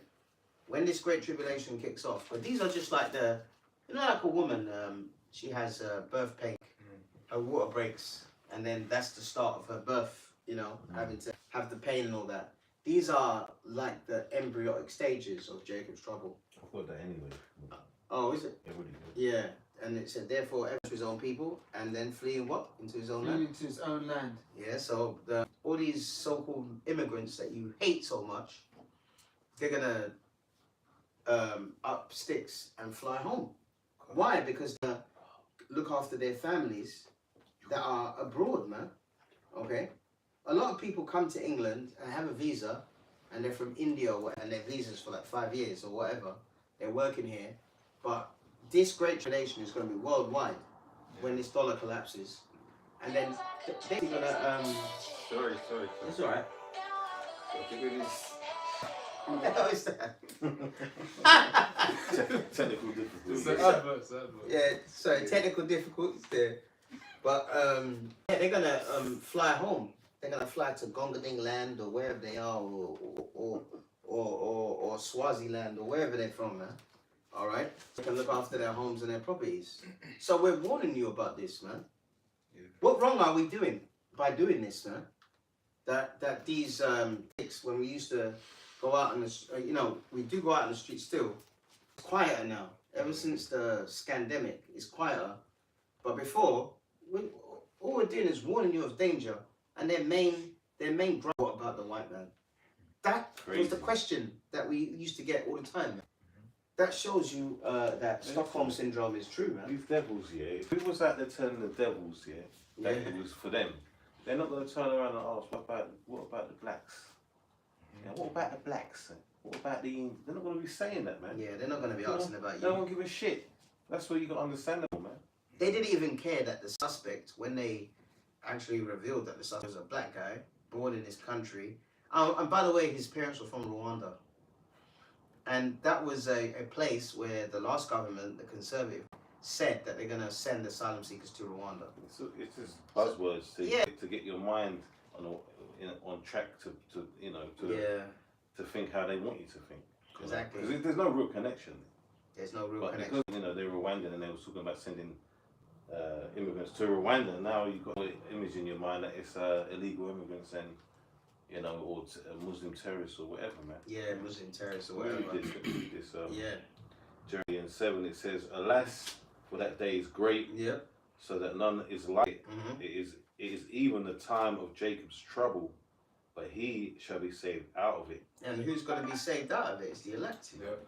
Speaker 4: When this great tribulation kicks off, but these are just like like a woman. She has birth pain, her water breaks, and then that's the start of her birth. Having to have the pain and all that. These are like the embryonic stages of Jacob's trouble.
Speaker 2: I've got that anyway.
Speaker 4: Oh, is it?
Speaker 2: Everybody
Speaker 4: Yeah, and it said, therefore, enter his own people, and then fleeing what? Into his own
Speaker 6: Flee
Speaker 4: land.
Speaker 6: into his own land.
Speaker 4: Yeah, so all these so-called immigrants that you hate so much, they're gonna up sticks and fly home. Why? Because they look after their families that are abroad, man. Okay? A lot of people come to England and have a visa, and they're from India and their visas for like 5 years or whatever. They're working here, but this great tribulation is going to be worldwide when this dollar collapses, and then they're gonna
Speaker 5: Sorry.
Speaker 4: It's all right. What the hell is that?
Speaker 2: Technical
Speaker 3: It's
Speaker 2: difficulties.
Speaker 3: the adverts.
Speaker 4: Yeah, sorry, technical difficulties there. But yeah, they're gonna fly home. They're gonna fly to Gongading Land or wherever they are, or Swaziland or wherever they're from, man. All right, they can look after their homes and their properties. So we're warning you about this, man. What wrong are we doing by doing this, man? That these when we used to go out in the we do go out in the street still. It's quieter now. Ever since the scandemic, it's quieter. But before, all we're doing is warning you of danger. And their main gripe about the white man. That was the question that we used to get all the time, man. That shows you that Stockholm syndrome is true, man.
Speaker 2: These devils, yeah. If we was out there telling the devils, yeah, that it was for them, they're not going to turn around and ask, what about the blacks? Yeah, what about the blacks? What about the Indians? They're not going to be saying that, man.
Speaker 4: Yeah, they're not going to be asking about
Speaker 2: They
Speaker 4: you.
Speaker 2: don't give a shit. That's where you got to understand them, man.
Speaker 4: They didn't even care that the suspect, when they actually revealed that the suspect was a black guy, born in this country. And by the way, his parents were from Rwanda. And that was a place where the last government, the Conservative, said that they're going to send asylum seekers to Rwanda.
Speaker 2: It's just buzzwords to get your mind on track to think how they want you to think.
Speaker 4: Exactly.
Speaker 2: Because there's no real connection.
Speaker 4: There's no real
Speaker 2: But
Speaker 4: connection.
Speaker 2: because they're Rwandan and they were talking about sending immigrants to Rwanda, now you've got an image in your mind that it's illegal immigrants and or Muslim terrorists or whatever, man.
Speaker 4: Yeah, Muslim terrorists or
Speaker 2: Read
Speaker 4: whatever.
Speaker 2: this,
Speaker 4: Yeah.
Speaker 2: Jeremy 7, it says, "Alas, for that day is great,
Speaker 4: Yep.
Speaker 2: so that none is like it.
Speaker 4: Mm-hmm.
Speaker 2: It is even the time of Jacob's trouble, but he shall be saved out of it."
Speaker 4: And who's going to be saved out of it? It's the elect.
Speaker 3: Yep.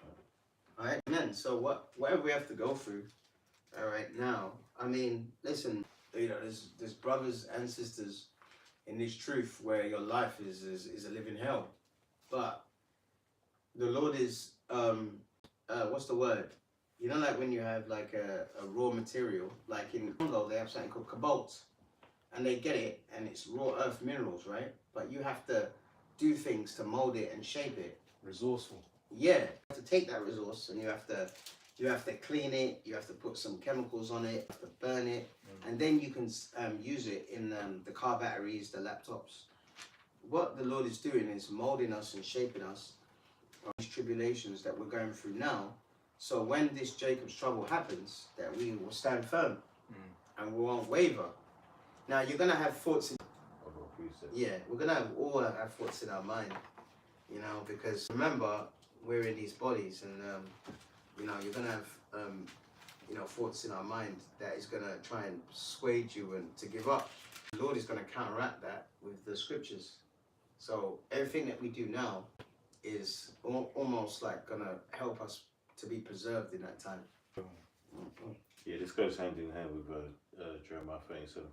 Speaker 4: All right, amen. So whatever we have to go through, all right, now, I mean, listen, there's brothers and sisters in this truth where your life is a living hell. But the Lord is, what's the word? You know, like when you have like a raw material, like in Congo, they have something called cobalt. And they get it, and it's raw earth minerals, right? But you have to do things to mold it and shape it.
Speaker 1: Resourceful.
Speaker 4: Yeah, you have to take that resource and you have to clean it. You have to put some chemicals on it. You have to burn it, and then you can use it in the car batteries, the laptops. What the Lord is doing is molding us and shaping us on these tribulations that we're going through now. So when this Jacob's trouble happens, that we will stand firm and we won't waver. Now you're gonna have thoughts. We're gonna all have thoughts in our mind, because remember, we're in these bodies, and you're gonna have thoughts in our mind that is gonna try and persuade you and to give up. The Lord is gonna counteract that with the scriptures. So everything that we do now is almost like gonna help us to be preserved in that time.
Speaker 2: Yeah, this goes hand in hand with Jeremiah 37.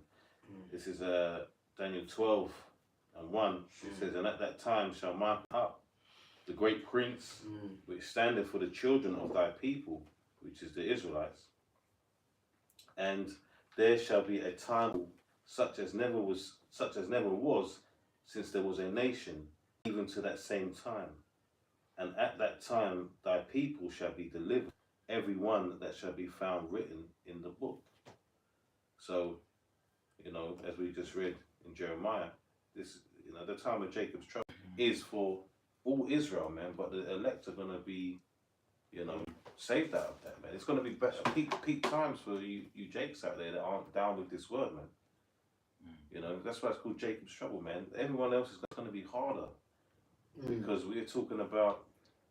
Speaker 2: This is Daniel 12:1. It says, "And at that time shall mount up the great prince, which standeth for the children of thy people, which is the Israelites. And there shall be a time such as never was since there was a nation, even to that same time. And at that time thy people shall be delivered, every one that shall be found written in the book." So, as we just read in Jeremiah, this, the time of Jacob's trouble is for all Israel, man. But the elect are gonna be, saved out of that, man. It's gonna be better peak times for you Jakes out there that aren't down with this word, man. That's why it's called Jacob's trouble, man. Everyone else is gonna be harder because we're talking about,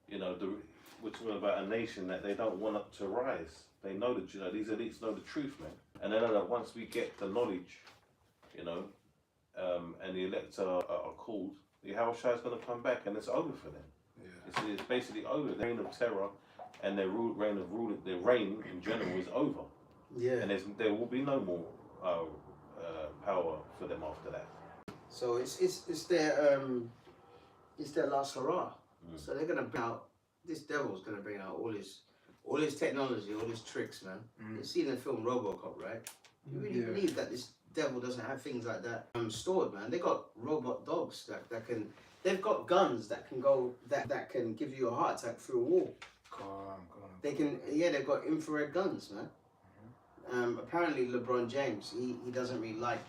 Speaker 2: we're talking about a nation that they don't want to rise. They know that, these elites know the truth, man. And they know that once we get the knowledge, and the elect are called, the Hawashai is going to come back and it's over for them. Yeah. It's basically over. The reign of terror and their reign in general is over.
Speaker 4: Yeah.
Speaker 2: And there will be no more power for them after that.
Speaker 4: So it's their last hurrah. So they're gonna bring out, this devil's gonna bring out all his technology, all his tricks, man. You see in the film RoboCop, right? You really believe that this devil doesn't have things like that stored, man. They got robot dogs that can. They've got guns that can go that can give you a heart attack through a wall. They can. Yeah, they've got infrared guns, man. Apparently, LeBron James he doesn't really like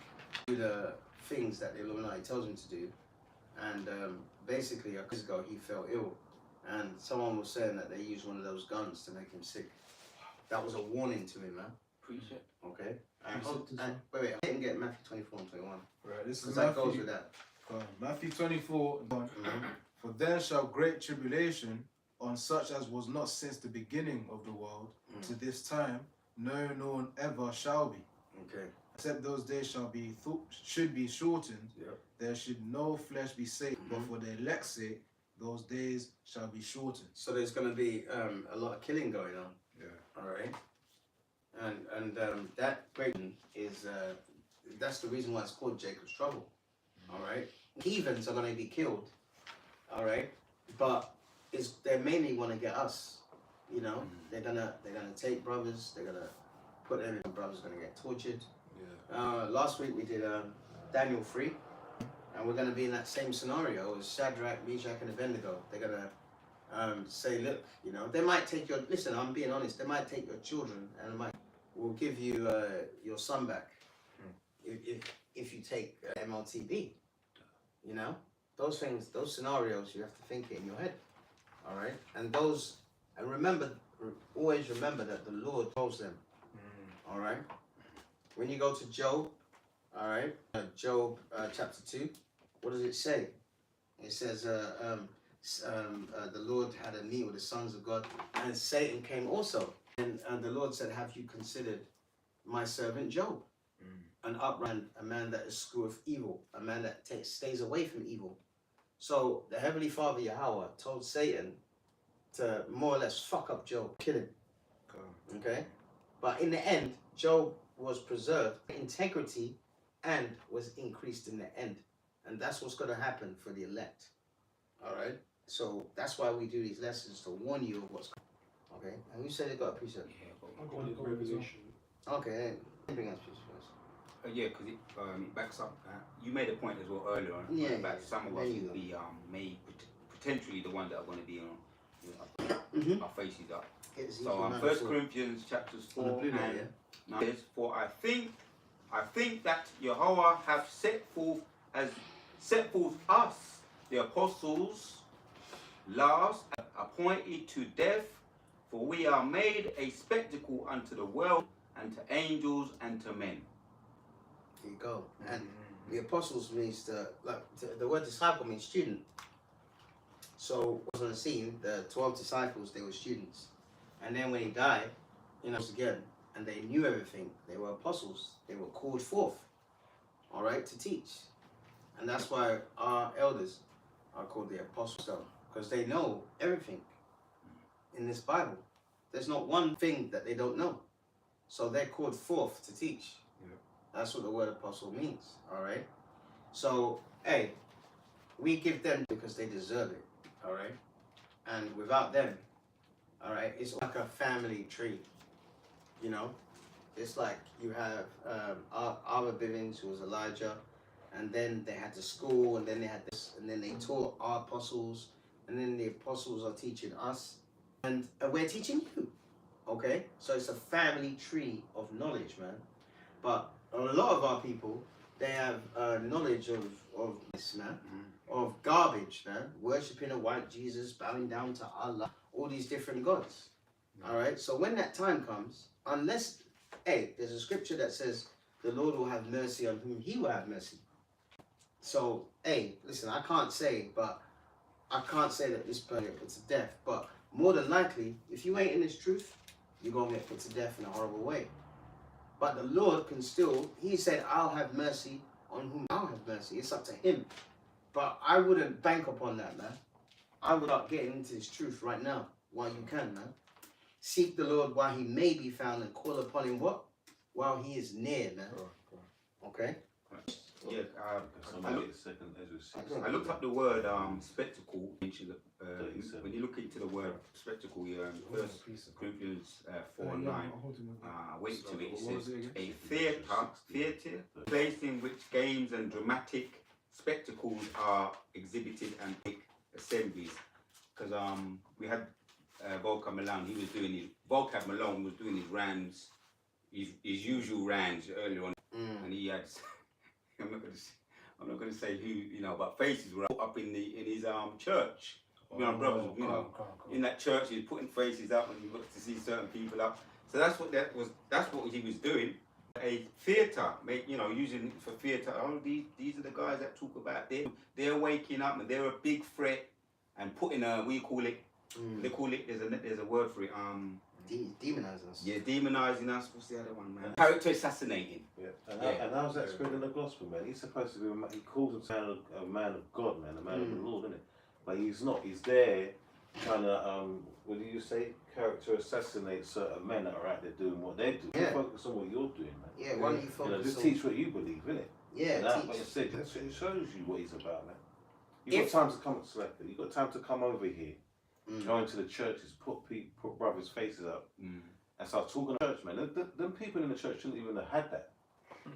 Speaker 4: do the things that the Illuminati tells him to do, and basically a couple years ago he fell ill, and someone was saying that they used one of those guns to make him sick. That was a warning to him, man.
Speaker 5: Preach it.
Speaker 4: Okay. Wait, I didn't get Matthew 24 and 21.
Speaker 3: Right, this is
Speaker 4: Because that goes with that.
Speaker 3: Matthew 24. For then shall great tribulation on such as was not since the beginning of the world to this time, no nor ever shall be.
Speaker 4: Okay.
Speaker 3: Except those days should be shortened, there should no flesh be saved, but for the elect's sake, those days shall be shortened.
Speaker 4: So there's going to be a lot of killing going on.
Speaker 3: Yeah.
Speaker 4: All right. And that great is that's the reason why it's called Jacob's trouble. All right. Heathens are going to be killed. All right. But they mainly want to get us. You know, they're gonna take brothers. They're gonna put them in. Brothers gonna get tortured. Yeah. Last week we did Daniel 3, and we're gonna be in that same scenario as Shadrach, Meshach, and Abednego. They're gonna say, look, you know, they might take your. Listen, I'm being honest. They might take your children, and will give you your son back if you take MLTB. You know, those things, those scenarios, you have to think it in your head. All right, and remember, always remember that the Lord calls them. All right. When you go to Job, all right, Job chapter 2, what does it say? It says, the Lord had a meeting with the sons of God, and Satan came also. And the Lord said, have you considered my servant Job? An upright, a man that escheweth evil, a man that stays away from evil. So the Heavenly Father Yahweh told Satan to more or less fuck up Job, kill him. Okay? But in the end, Job was preserved, integrity, and was increased in the end. And that's what's going to happen for the elect. All right? So that's why we do these lessons, to warn you of what's coming. Okay? And you said they got a precept?
Speaker 5: Yeah,
Speaker 1: I'm going to Revelation.
Speaker 4: Okay, bring us precept first.
Speaker 5: yeah, because it backs up. You made a point as well earlier on.
Speaker 4: Yeah,
Speaker 5: about some of us will be potentially the one that are going to be on our faces up. So 1 Corinthians chapters 4 and 9 says, for I think that Yahweh have set forth us, the apostles, last appointed to death, for we are made a spectacle unto the world, and to angels, and to men.
Speaker 4: There you go. And the apostles means the word disciple means student. So what's on the scene, the 12 disciples, they were students. And then when he died, again, and they knew everything, they were apostles. They were called forth, all right, to teach. And that's why our elders are called the apostles, because they know everything in this Bible. There's not one thing that they don't know. So they're called forth to teach. That's what the word apostle means, all right? So, hey, we give them because they deserve it, all right? And without them, all right, it's like a family tree, you know? It's like you have our Bivens, who was Elijah, and then they had the school, and then they had this, and then they taught our apostles, and then the apostles are teaching us, and we're teaching you, okay? So it's a family tree of knowledge, man. But a lot of our people, they have knowledge of this, man, of garbage, man, worshipping a white Jesus, bowing down to Allah, all these different gods, all right? So when that time comes, unless, hey, there's a scripture that says the Lord will have mercy on whom he will have mercy. So, hey, listen, I can't say that this person get put to death, but more than likely, if you ain't in this truth, you're going to get put to death in a horrible way. But the Lord can still, he said, I'll have mercy on whom I'll have mercy. It's up to him. But I wouldn't bank upon that, man. I would start getting into this truth right now, while you can, man. Seek the Lord while he may be found, and call upon him what? While he is near, man. Okay?
Speaker 5: Yeah,
Speaker 2: So
Speaker 5: I
Speaker 2: maybe
Speaker 5: look-
Speaker 2: the second Ezra 6.
Speaker 5: I looked up the word spectacle.
Speaker 2: Thirty-seven.
Speaker 5: When you look into the word spectacle, First Corinthians 4 and 9. I went to it. It says a theatre, place in which games and dramatic spectacles are exhibited and big assemblies. Because we had Volker Malone. Volker Malone was doing his rams, his usual rams earlier on, and he had. I'm not going to say who, but faces were up in his church. Brothers, in that church, he was putting faces up, and you got to see certain people up. So that's what he was doing. A theatre, using it for theatre. Oh, these are the guys that talk about they're waking up and they're a big threat and putting we call it. They call it. There's a word for it.
Speaker 4: Demonizing us.
Speaker 5: Yeah, demonizing us. What's the other one, man? Character assassinating.
Speaker 2: Yeah. And how's that spreading the gospel, man? He's supposed to be he calls himself a man of God, man, a man of the Lord, isn't it? But he's not. He's there trying to, what do you say? Character assassinate certain men that are out there doing what they do.
Speaker 4: Yeah.
Speaker 2: You focus on what you're doing, man.
Speaker 4: Yeah, why don't you focus
Speaker 2: Just
Speaker 4: on...
Speaker 2: teach what you believe, innit?
Speaker 4: Yeah,
Speaker 2: Like
Speaker 4: teach.
Speaker 2: you said, it shows you what he's about, man. You've got time to come, Selector. You've got time to come over here, go into the churches, put brothers' faces up, and start talking to church, man. Them people in the church shouldn't even have had that.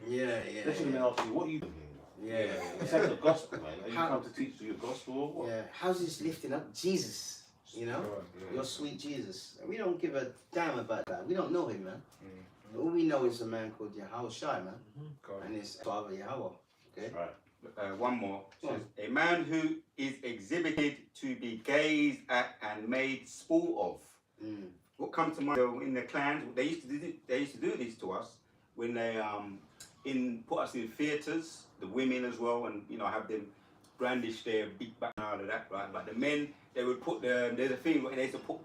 Speaker 4: Yeah.
Speaker 2: They should have been asking you, what are you doing here?
Speaker 4: Yeah.
Speaker 2: It's like the gospel, man. Are you come to teach your gospel or what?
Speaker 4: Yeah. How's this lifting up Jesus? Your sweet Jesus. We don't give a damn about that. We don't know him, man. All we know is a man called Yahushua, man. And his father Yahweh. Okay?
Speaker 2: Right.
Speaker 5: One more. Says, a man who is exhibited to be gazed at and made sport of. What comes to mind in the clans? They used to do this to us when they put us in theatres, the women as well, and have them brandish their big back and all of that, right? But the men, they would put there's a thing where they used to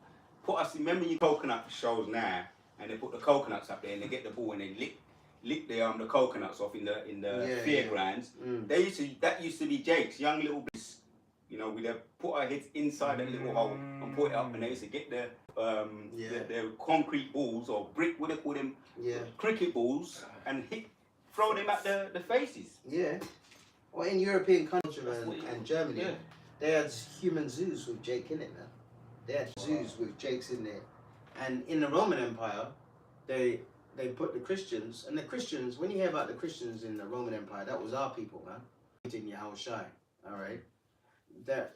Speaker 5: put us. Remember your coconut shows now, and they put the coconuts up there, and they get the ball and they lick the coconuts off in the fairgrounds. That used to be Jake's young little boys. We'd put our heads inside that little hole and put it up, and they used to get the concrete balls or brick, what do they call them?
Speaker 4: Yeah.
Speaker 5: Cricket balls, and throw them at the faces.
Speaker 4: Yeah. Well, in European countries and Germany,
Speaker 5: Yeah.
Speaker 4: they had human zoos with Jake in it, man. They had zoos with Jakes in there. And in the Roman Empire, they put the Christians, and the Christians, when you hear about the Christians in the Roman Empire, that was our people, man. In Yahushua, all right? The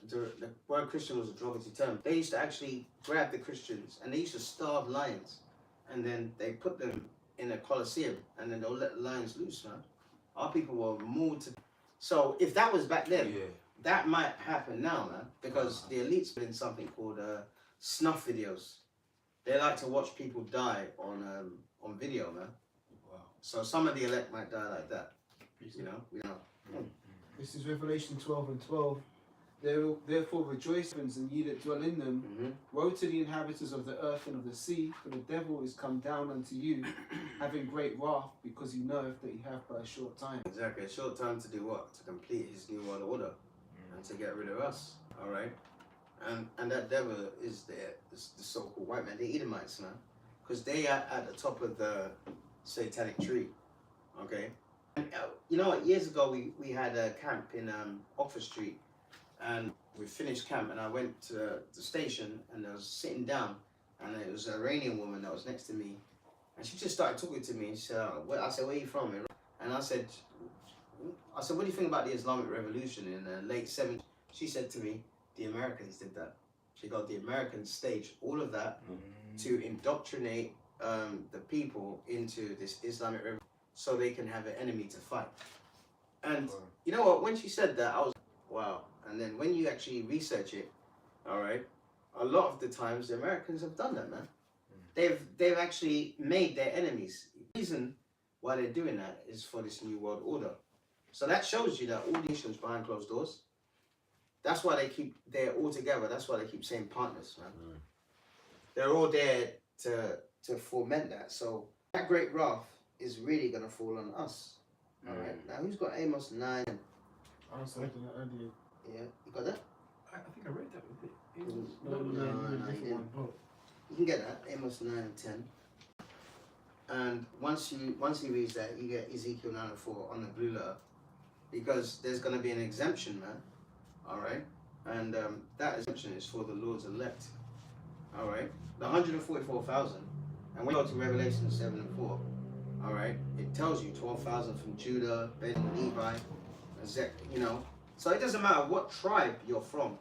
Speaker 4: word Christian was a derogatory term. They used to actually grab the Christians, and they used to starve lions, and then they put them in a coliseum, and then they'll let the lions loose, man. Our people were mauled to... So if that was back then, that might happen now, man, because the elites put in something called snuff videos. They like to watch people die on video, man.
Speaker 6: Wow.
Speaker 4: So some of the elect might die like that. We know.
Speaker 6: This is Revelation 12 and 12. Therefore rejoice, and ye that dwell in them. Woe to the inhabitants of the earth and of the sea, for the devil is come down unto you, having great wrath, because he knoweth that he hath but a short time.
Speaker 4: Exactly, a short time to do what? To complete his new world order and to get rid of us. All right, and that devil is the so-called white man, the Edomites, man, because they are at the top of the satanic tree. Okay, and you know what? Years ago we had a camp in Oxford Street. And we finished camp, and I went to the station, and I was sitting down, and it was an Iranian woman that was next to me, and she just started talking to me. She said, I said, where are you from? And I said, what do you think about the Islamic Revolution in the late 70s? She said to me, the Americans did that. She got the Americans staged all of that to indoctrinate the people into this Islamic Revolution so they can have an enemy to fight. And you know what? When she said that, I was wow. And then when you actually research it, all right, a lot of the times the Americans have done that, man. They've actually made their enemies. The reason why they're doing that is for this new world order. So that shows you that all nations behind closed doors. That's why they're all together. That's why they keep saying partners, man. They're all there to foment that. So that great wrath is really gonna fall on us. All right. Now who's got Amos 9?
Speaker 6: I was thinking that earlier.
Speaker 4: Yeah, you got that?
Speaker 1: I think I read that with it.
Speaker 6: No,
Speaker 4: you didn't. You can get that, Amos 9 and 10. And once he reads that, you get Ezekiel 9 and 4 on the blue letter. because there's going to be an exemption, man. All right, and that exemption is for the Lord's elect. All right, the 144,000, and when you go to Revelation 7 and 4, all right, it tells you 12,000 from Judah, Benjamin, Levi, you know. So it doesn't matter what tribe you're from.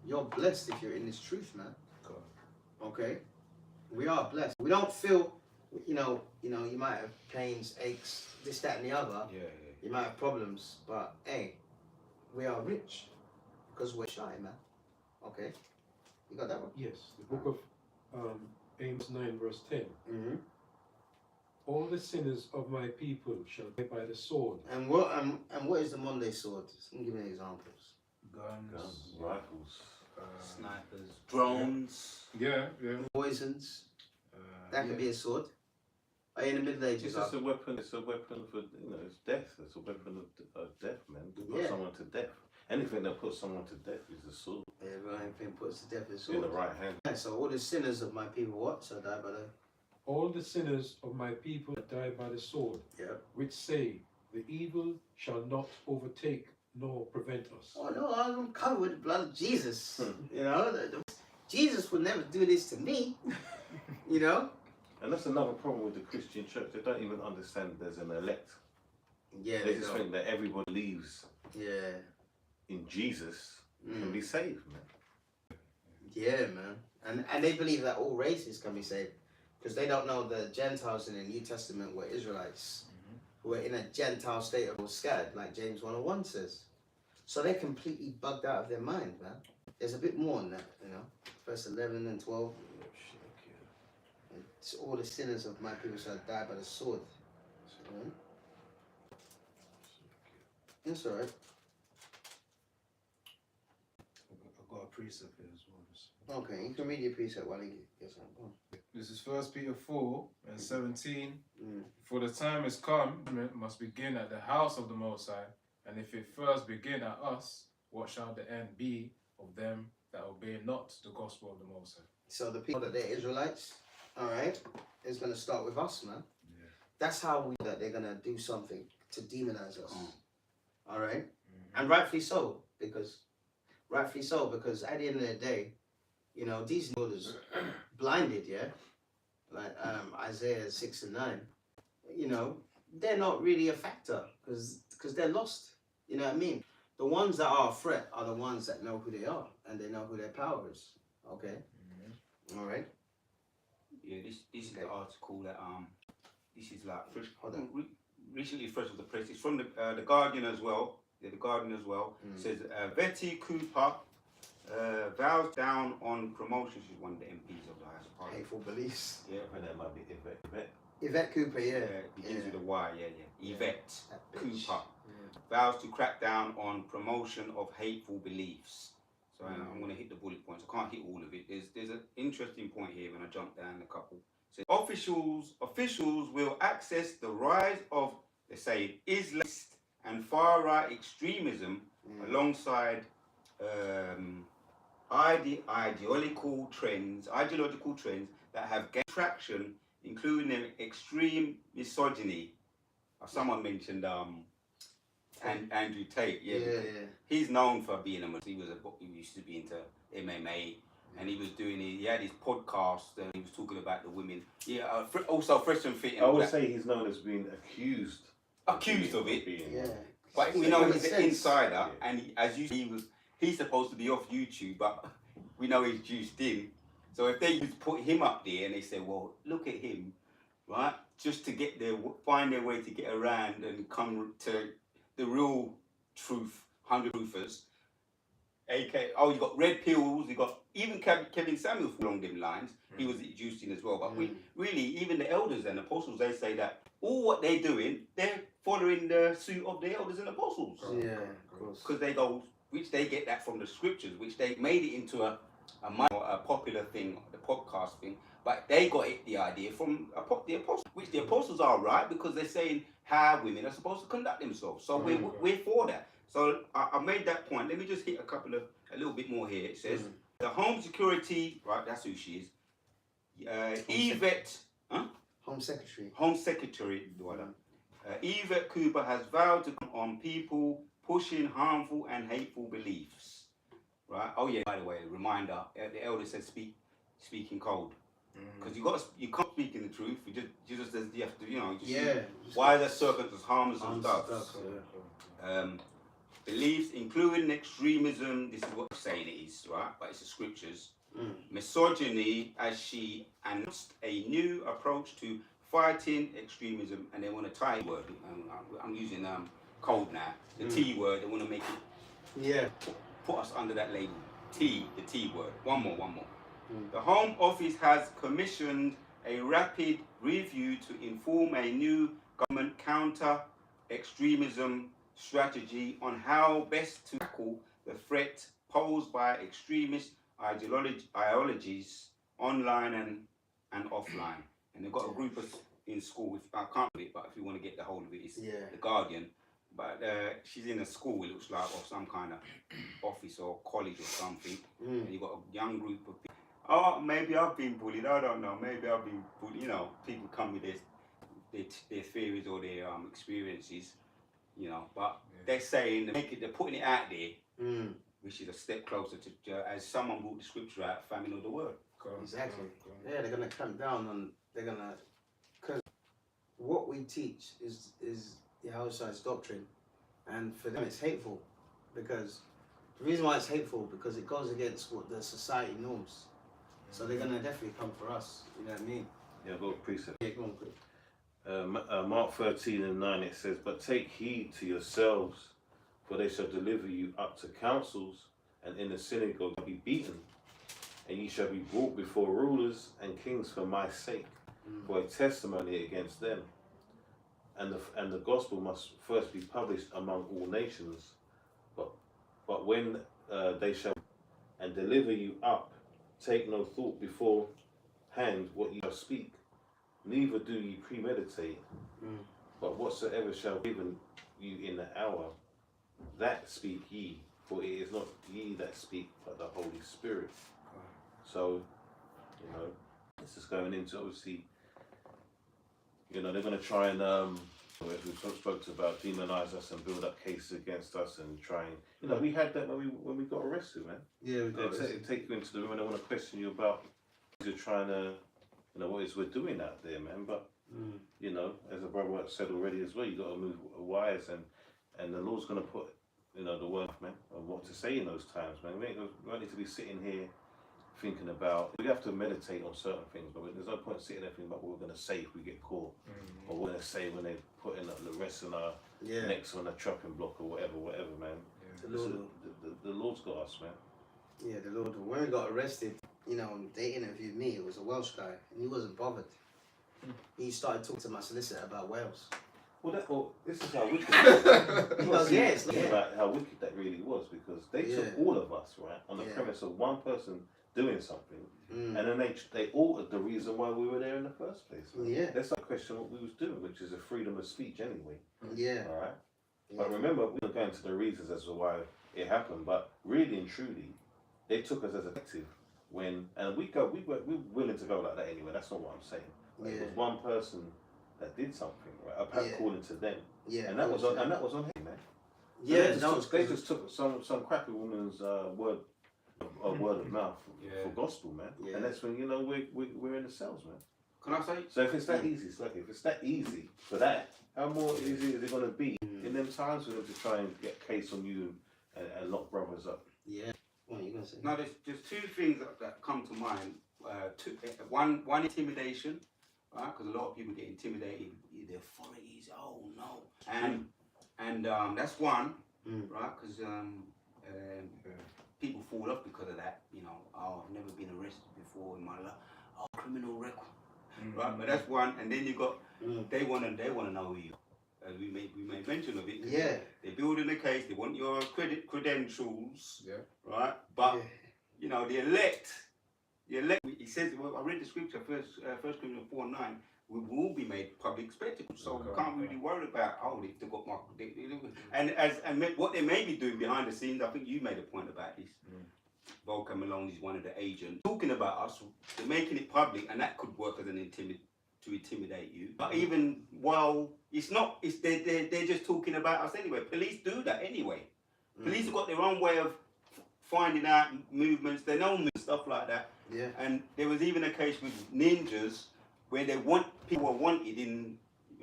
Speaker 4: You're blessed if you're in this truth, man. Okay, we are blessed. We don't feel, you know, you might have pains, aches, this, that, and the other.
Speaker 5: Yeah.
Speaker 4: You might have problems, but hey, we are rich because we're shy, man. Okay, you got that one?
Speaker 1: Yes, the book of Amos 9 verse 10.
Speaker 4: Mm-hmm.
Speaker 1: All the sinners of my people shall die by the sword.
Speaker 4: And what is the Monday sword? Give me examples.
Speaker 3: Guns.
Speaker 2: Rifles.
Speaker 5: Snipers, drones.
Speaker 1: Yeah.
Speaker 4: Poisons. That could be a sword. In the Middle Ages.
Speaker 2: It's just a weapon. It's a weapon for, it's death. It's a weapon of death, man. To put someone to death. Anything that puts someone to death is a sword.
Speaker 4: Anything puts to death is a sword.
Speaker 2: In the right hand.
Speaker 4: Yeah, so all the sinners of my people, what? So die by the.
Speaker 1: All the sinners of my people die by the sword, which say, the evil shall not overtake nor prevent us.
Speaker 4: Oh no, I'm covered with the blood of Jesus. You know, Jesus would never do this to me. You know.
Speaker 2: And that's another problem with the Christian church. They don't even understand there's an elect.
Speaker 4: Yeah,
Speaker 2: They just think that everybody believes in Jesus can be saved, man.
Speaker 4: Yeah, man. And they believe that all races can be saved. Because they don't know the Gentiles in the New Testament were Israelites. Who were in a Gentile state of scattered, like James 1:1 says. So they're completely bugged out of their mind, man. There's a bit more than that, you know. Verse 11 and 12. It's all the sinners of my people shall die by the sword. That's all right.
Speaker 3: I've got a precept here as well.
Speaker 4: Okay, you can read your precept while he gets on.
Speaker 3: This is 1 Peter 4 and 17. For the time is come, it must begin at the house of the Most High. And if it first begin at us, what shall the end be of them that obey not the gospel of the Most High?
Speaker 4: So the people that they're Israelites, all right, is going to start with us, man.
Speaker 3: Yeah.
Speaker 4: That's how we know that they're going to do something to demonize us. All right? And rightfully so, because at the end of the day, you know, these notices blinded, like Isaiah 6 and 9, you know, they're not really a factor because they're lost. You know what I mean? The ones that are a threat are the ones that know who they are and they know who their power is. Okay? All right?
Speaker 5: Yeah, this is the article that this is like fresh.
Speaker 4: Hold on.
Speaker 5: Recently fresh off the press. It's from the Guardian as well. Yeah, the Guardian as well. It says Betty Cooper vows down on promotion. She's one of the MPs of the House of Parliament.
Speaker 4: Hateful beliefs.
Speaker 5: Yeah,
Speaker 2: And that might be Yvette.
Speaker 4: Yvette Cooper, yeah.
Speaker 5: begins with a Y. Yeah. Yvette
Speaker 4: That bitch.
Speaker 5: Cooper vows to crack down on promotion of hateful beliefs. So I'm going to hit the bullet points. I can't hit all of it. There's an interesting point here when I jump down a couple. It says, officials will access the rise of, they say, Islamist and far-right extremism alongside ideological trends that have gained traction, including extreme misogyny. Someone mentioned and Andrew Tate, yeah. He's known for being a he used to be into MMA, and he had his podcast and he was talking about the women. Yeah, also Fresh and Fit. And
Speaker 2: I would say he's known as being accused
Speaker 5: of it.
Speaker 4: Yeah.
Speaker 5: But we know he's an insider, and he's supposed to be off YouTube, but we know he's juiced in. So if they put him up there and they say, well, look at him, right, just to find their way to get around and come to the real truth, 100 truthers, you got red pills, you got even Kevin Samuel along them lines, he was juiced in as well. But we really, even the elders and apostles, they say that all what they're doing, they're following the suit of the elders and apostles.
Speaker 4: Yeah, of course.
Speaker 5: Because they go, which they get that from the scriptures, which they made it into a popular thing, the podcast thing, but they got the idea from the apostles, which the apostles are right because they're saying how women are supposed to conduct themselves. So we're for that. So I made that point. Let me just hit a little bit more here. It says the Home Security, right? That's who she is. Yvette,
Speaker 4: Home Secretary.
Speaker 5: Home Secretary, Yvette Cooper has vowed to come on people pushing harmful and hateful beliefs. Right? Oh yeah, by the way, reminder, the elder said speak in code. Because you can't speak in the truth. Jesus says you have to, why the serpent as harmless as doves. Beliefs including extremism, this is what I'm saying it is, right? But it's the scriptures. Misogyny, as she announced a new approach to fighting extremism, and they want to tie word. I'm using code now. The T word. They want to make it. Put us under that label. The T word. One more. The Home Office has commissioned a rapid review to inform a new government counter-extremism strategy on how best to tackle the threat posed by extremist ideologies online and offline. And they've got a group in school, I can't read it, but if you want to get the hold of it, it's The Guardian. But she's in a school, it looks like, or some kind of office or college or something. And you've got a young group of people. Oh, maybe I've been bullied, I don't know. Maybe I've been bullied. People come with their theories or their experiences, But they're saying, they're putting it out there, which is a step closer to, as someone brought the scripture out, famine of the word.
Speaker 4: Exactly. Yeah, they're going to clamp down on, because what we teach is the Yahushua's doctrine, and for them it's hateful, because the reason why it's hateful, because it goes against what the society norms. So they're going to definitely come for us, you know what I mean?
Speaker 2: Yeah, I've got a precept.
Speaker 4: Yeah, go on, quick.
Speaker 2: Mark 13:9, it says, "But take heed to yourselves, for they shall deliver you up to councils, and in the synagogue be beaten, and ye shall be brought before rulers and kings for my sake, for a testimony against them. And the gospel must first be published among all nations. But when they shall and deliver you up, take no thought beforehand what ye shall speak, neither do ye premeditate. But whatsoever shall be given you in the hour, that speak ye, for it is not ye that speak, but the Holy Spirit." So, this is going into, obviously, they're going to try and, as we spoke about, demonize us and build up cases against us and try and, we had that when we got arrested, man.
Speaker 4: Yeah, we got
Speaker 2: They take you into the room and they want to question you about you're trying to, what it is we're doing out there, man. But, as a brother said already as well, you got to move wise, and the Lord's going to put, the word, man, of what to say in those times, man. We don't need to be sitting here thinking about, we have to meditate on certain things, but there's no point sitting there thinking about what we're going to say if we get caught, or what we're going to say when they put in the rest on our necks on a chopping block or whatever, man. The Lord's got us, man.
Speaker 4: Yeah, the Lord. When we got arrested, they interviewed me. It was a Welsh guy, and he wasn't bothered. He started talking to my solicitor about Wales.
Speaker 2: This is how wicked.
Speaker 4: It's
Speaker 2: about how wicked that really was, because they took all of us, right, on the premise of one person doing something, and then they altered the reason why we were there in the first place. Right?
Speaker 4: Yeah.
Speaker 2: Let's not question what we was doing, which is a freedom of speech anyway.
Speaker 4: Yeah.
Speaker 2: All right.
Speaker 4: Yeah.
Speaker 2: But remember, we were going to the reasons as to why it happened. But really and truly, they took us as a collective and we're willing to go like that anyway. That's not what I'm saying. Like, it was one person that did something, right? According to them. Yeah. And that was on him, man.
Speaker 4: Yeah.
Speaker 2: So they just took some crappy woman's word of mouth for gospel, man. Yeah. And that's when we're in the cells, man.
Speaker 5: Can I say?
Speaker 2: So if it's that easy, if it's that easy for that, how more easy is it going to be in them times for them to try and get case on you and lock brothers up?
Speaker 4: Yeah. What are you going to say?
Speaker 5: No, there's two things that come to mind. One intimidation, right? Because a lot of people get intimidated with the authorities. Oh no, and that's one, right? Because people fall off because of that. Oh, I've never been arrested before in my life. Oh, criminal record, right? But that's one. And then you got they wanna know who you. As we made mention of it.
Speaker 4: Yeah.
Speaker 5: They're building a case. They want your credentials. Yeah. Right. But the elect. He says. Well, I read the scripture first Corinthians 4:9. We will be made public spectacles, so we can't really worry about they've got my. And what they may be doing behind the scenes. I think you made a point about this. Volker Malone is one of the agents talking about us. They're making it public, and that could work as an to intimidate you. But even while it's not, it's they're just talking about us anyway. Police do that anyway. Police have got their own way of finding out movements, their own stuff like that.
Speaker 4: Yeah.
Speaker 5: And there was even a case with ninjas where people were wanted in,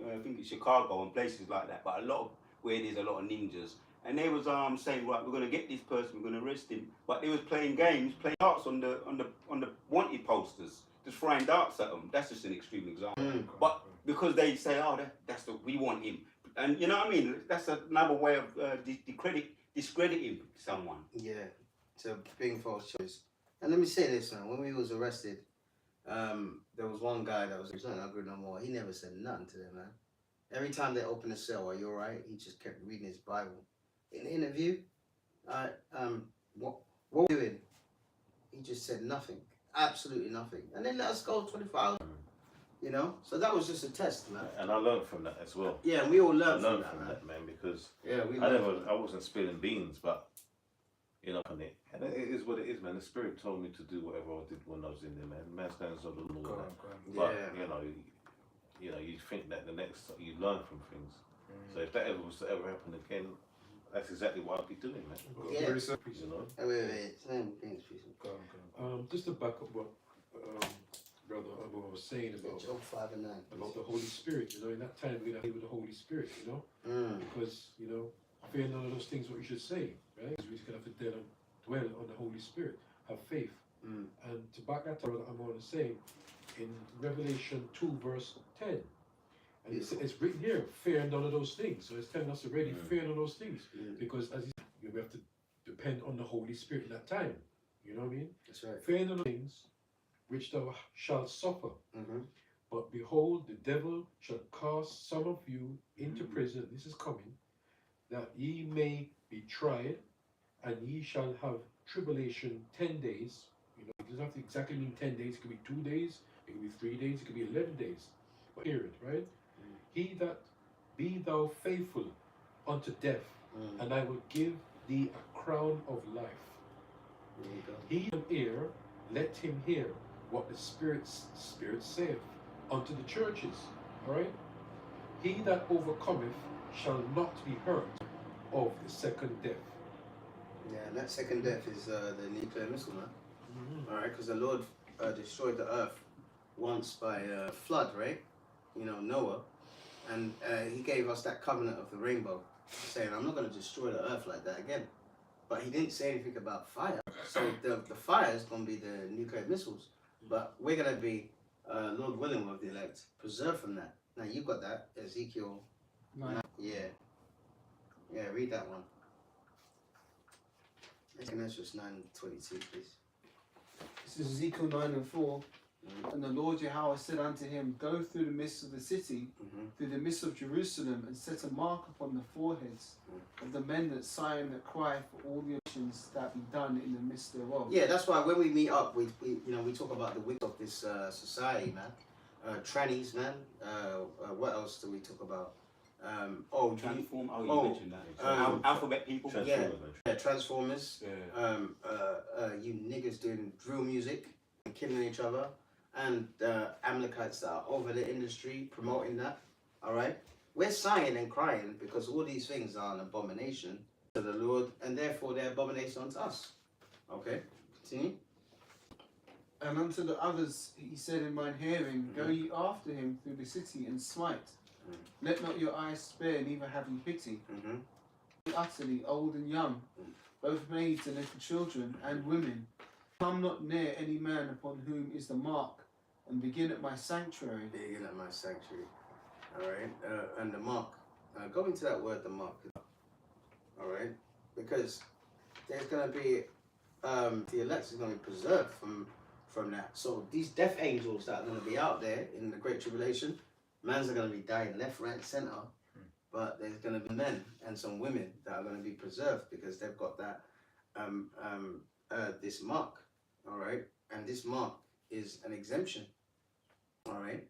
Speaker 5: I think it's Chicago and places like that. But a lot of where there's a lot of ninjas, and they was saying, right, we're going to get this person, we're going to arrest him. But they was playing games, playing darts on the wanted posters, just throwing darts at them. That's just an extreme example. But because they say, oh, we want him, and you know what I mean. That's another way of discrediting someone.
Speaker 4: Yeah, to being false charges. And let me say this now: when we was arrested, there was one guy that was not good no more. He never said nothing to them, man. Every time they opened the cell, "Are you alright?" He just kept reading his Bible. In the interview, what were we doing? He just said nothing, absolutely nothing, and then let us go 24 hours. You know, so that was just a test, man.
Speaker 2: And I learned from that as well.
Speaker 4: Yeah, and we all learned
Speaker 2: I learned
Speaker 4: from that, man.
Speaker 2: because
Speaker 4: Yeah,
Speaker 2: I wasn't spilling beans, but you know, on it. And it is what it is, man. The Spirit told me to do whatever I did when I was in there, man. Man's going to the Lord. But you know, you think that the next you learn from things. So if that ever was to ever happen again, that's exactly what I'd be doing, man.
Speaker 4: Yeah.
Speaker 2: You know.
Speaker 1: Just to back up what Brother Abu was saying about
Speaker 4: Job 5 and 9.
Speaker 1: About the Holy Spirit, you know, in that time we're gonna deal with the Holy Spirit, you know, because you know, fear none of those things what you should say, right? Because we're just gonna have to dwell on the Holy Spirit, have faith, and to back that up, I'm going to say in Revelation 2 verse 10, and it's written here, fear none of those things. So it's telling us already, fear none of those things, because as you have to depend on the Holy Spirit in that time. You know what I mean?
Speaker 4: That's right.
Speaker 1: Fear none of the things which thou shalt suffer. But behold, the devil shall cast some of you into prison. This is coming, that ye may be tried, and ye shall have tribulation 10 days. You know, it doesn't have to exactly mean 10 days. It could be 2 days. It could be 3 days. It could be 11 days. But period, right? He that be thou faithful unto death, and I will give thee a crown of life. He an ear, let him hear what the Spirit saith unto the churches. All right. He that overcometh shall not be hurt of the second death.
Speaker 4: Yeah, and that second death is the nuclear missile, man. All right, because the Lord destroyed the earth once by flood, right? You know, Noah, and he gave us that covenant of the rainbow, saying, "I'm not going to destroy the earth like that again." But he didn't say anything about fire. So the fire is going to be the nuclear missiles. But we're going to be, Lord willing, with the elect, preserved from that. Now, you got that, Ezekiel 9. Yeah, read that one. Exodus 9:22, please.
Speaker 6: This is Ezekiel 9 and 4. And the Lord Yahweh said unto him, Go through the midst of the city, through the midst of Jerusalem, and set a mark upon the foreheads of the men that sigh and that cry for all the actions that be done in the midst thereof.
Speaker 4: Yeah, that's why when we meet up, we talk about the wicks of this society, man. Trannies, man. What else do we talk about?
Speaker 5: Transform. You mentioned that. Alphabet people.
Speaker 4: Transformers. You niggas doing drill music and killing each other, and Amalekites that are over the industry promoting that. All right, we're sighing and crying because all these things are an abomination to the Lord, and therefore they're abomination unto us. Okay, continue.
Speaker 6: And unto the others he said in mine hearing, Go ye after him through the city and smite. Let not your eyes spare, neither have ye pity. Utterly old and young, both maids and little children and women. Come not near any man upon whom is the mark, and begin at my sanctuary.
Speaker 4: Begin at my sanctuary. All right, and the mark. Go into that word, the mark. All right, because there's going to be the elect is going to be preserved from that. So these death angels that are going to be out there in the Great Tribulation, mans are going to be dying left, right, center, but there's going to be men and some women that are going to be preserved because they've got that this mark. All right, and this mark is an exemption. All right,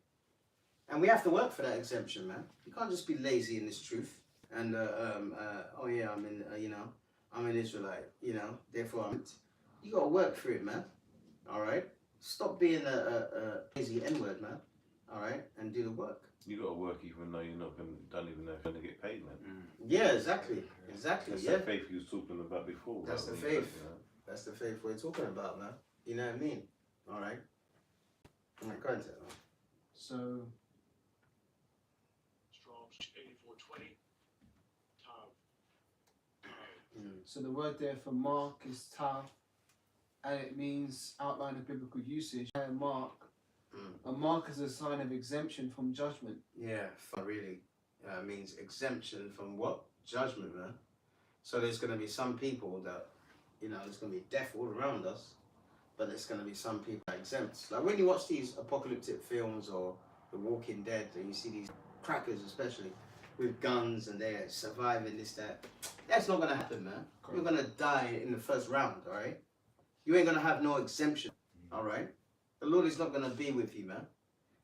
Speaker 4: and we have to work for that exemption, man. You can't just be lazy in this truth and oh yeah, I'm in I'm an Israelite, therefore you gotta work for it, man. All right, stop being a lazy N-word, man. all right, and do the work.
Speaker 2: You got to work even though you're not don't even know if you're going to get paid, man.
Speaker 4: Yeah, exactly. Exactly.
Speaker 2: That's
Speaker 4: Yeah.
Speaker 2: that faith you was talking about before.
Speaker 4: That's
Speaker 2: right?
Speaker 4: the
Speaker 2: When you
Speaker 4: faith.
Speaker 2: said,
Speaker 4: That's the faith we're talking about, man. You know what I mean? All right. All right, go into it, man.
Speaker 6: So,
Speaker 7: Strong's 8420.
Speaker 6: so the word there for mark is tav, and it means outline of biblical usage. A mark is a sign of exemption from judgment.
Speaker 4: Yeah, really. Means exemption from what? Judgment, man. So there's going to be some people that, you know, there's going to be death all around us, but there's going to be some people that are exempt. Like when you watch these apocalyptic films or The Walking Dead, and you see these crackers especially with guns and they're surviving this, that. That's not going to happen, man. You're going to die in the first round, all right? You ain't going to have no exemption, all right? The Lord is not going to be with you, man.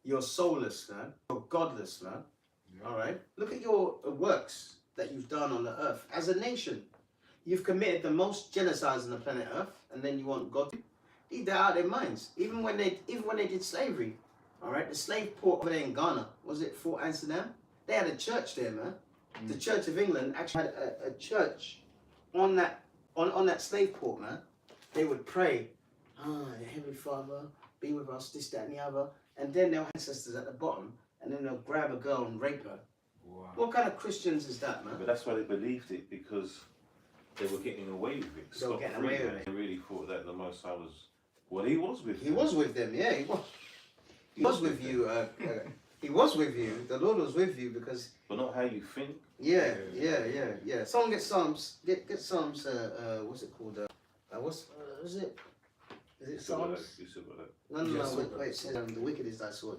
Speaker 4: You're soulless, man. You're godless, man. All right? Look at your works that you've done on the earth. As a nation, you've committed the most genocides on the planet Earth, and then you want God to leave that out of their minds. Even when they did slavery, all right? The slave port over there in Ghana, was it Fort Amsterdam? They had a church there, man. The Church of England actually had a church on that slave port, man. They would pray, Heavenly Father, be with us, this, that, and the other. And then their ancestors at the bottom, and then they'll grab a girl and rape her.
Speaker 3: Wow.
Speaker 4: What kind of Christians is that, man?
Speaker 2: But that's why they believed it, because they were getting away with it.
Speaker 4: They were getting away with it.
Speaker 2: They really thought that the Most High was, well, he was with them.
Speaker 4: He was with them, yeah, he was. He was with you. He was with you. The Lord was with you because.
Speaker 2: But not how you think.
Speaker 4: Yeah. Someone get Psalms. Get Psalms. What's it called? What's is it? Is it Psalms?
Speaker 2: You still got that.
Speaker 4: No. Wait. It says the wicked is thy sword.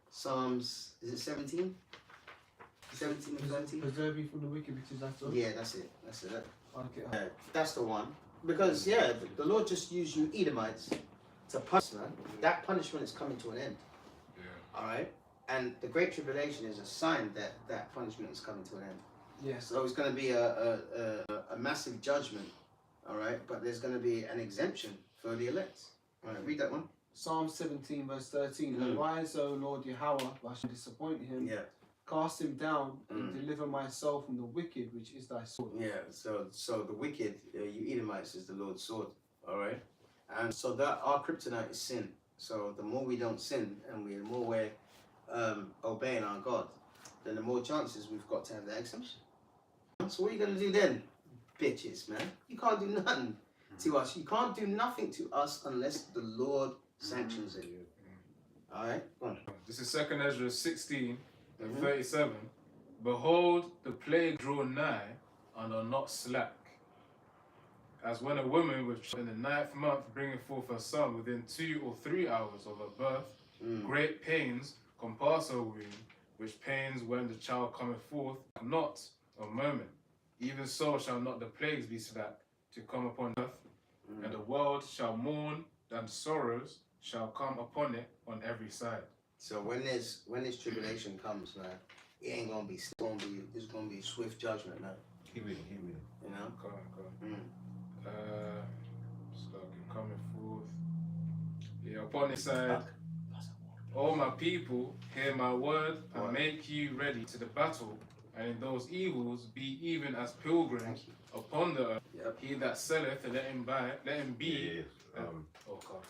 Speaker 4: Psalms. Is it 17? 17 and 17.
Speaker 6: Preserve you from the wicked, which is that all?
Speaker 4: Yeah, that's it.
Speaker 6: Okay.
Speaker 4: That's the one. Because the Lord just used you Edomites to punish, man. That punishment is coming to an end.
Speaker 3: Yeah.
Speaker 4: All right. And the Great Tribulation is a sign that that punishment is coming to an end.
Speaker 6: Yes.
Speaker 4: So it's going to be a massive judgment, all right? But there's going to be an exemption for the elect. All right, read that one.
Speaker 6: Psalm 17, verse 13. Arise, O Lord Yahweh, lest I disappoint him.
Speaker 4: Yeah.
Speaker 6: Cast him down and deliver my soul from the wicked, which is thy sword.
Speaker 4: Yeah, so the wicked, you Edomites, is the Lord's sword, all right? And so that our kryptonite is sin. So the more we don't sin and the more we're obeying our God, then the more chances we've got to have that exemption. So what are you going to do then, bitches, man? You can't do nothing to us. You can't do nothing to us unless the Lord sanctions it. All right? Go on.
Speaker 3: This is 2nd Ezra 16 and 37. Behold, the plague draw nigh and are not slack. As when a woman in the 9th month bringeth forth her son within 2 or 3 hours of her birth, great pains compass her womb, which pains when the child cometh forth, not a moment. Even so shall not the plagues be slack to come upon earth, and the world shall mourn, and sorrows shall come upon it on every side.
Speaker 4: So when this tribulation comes, man, it ain't gonna be. It's gonna be swift judgment, man.
Speaker 2: He really.
Speaker 4: You know.
Speaker 3: Come on. So coming forth. Yeah, upon this side. O my people, hear my word, and make you ready to the battle, and in those evils be even as pilgrims upon the earth.
Speaker 4: Yep.
Speaker 3: He that selleth, let him buy, let him be.
Speaker 2: Yeah.
Speaker 3: Oh God.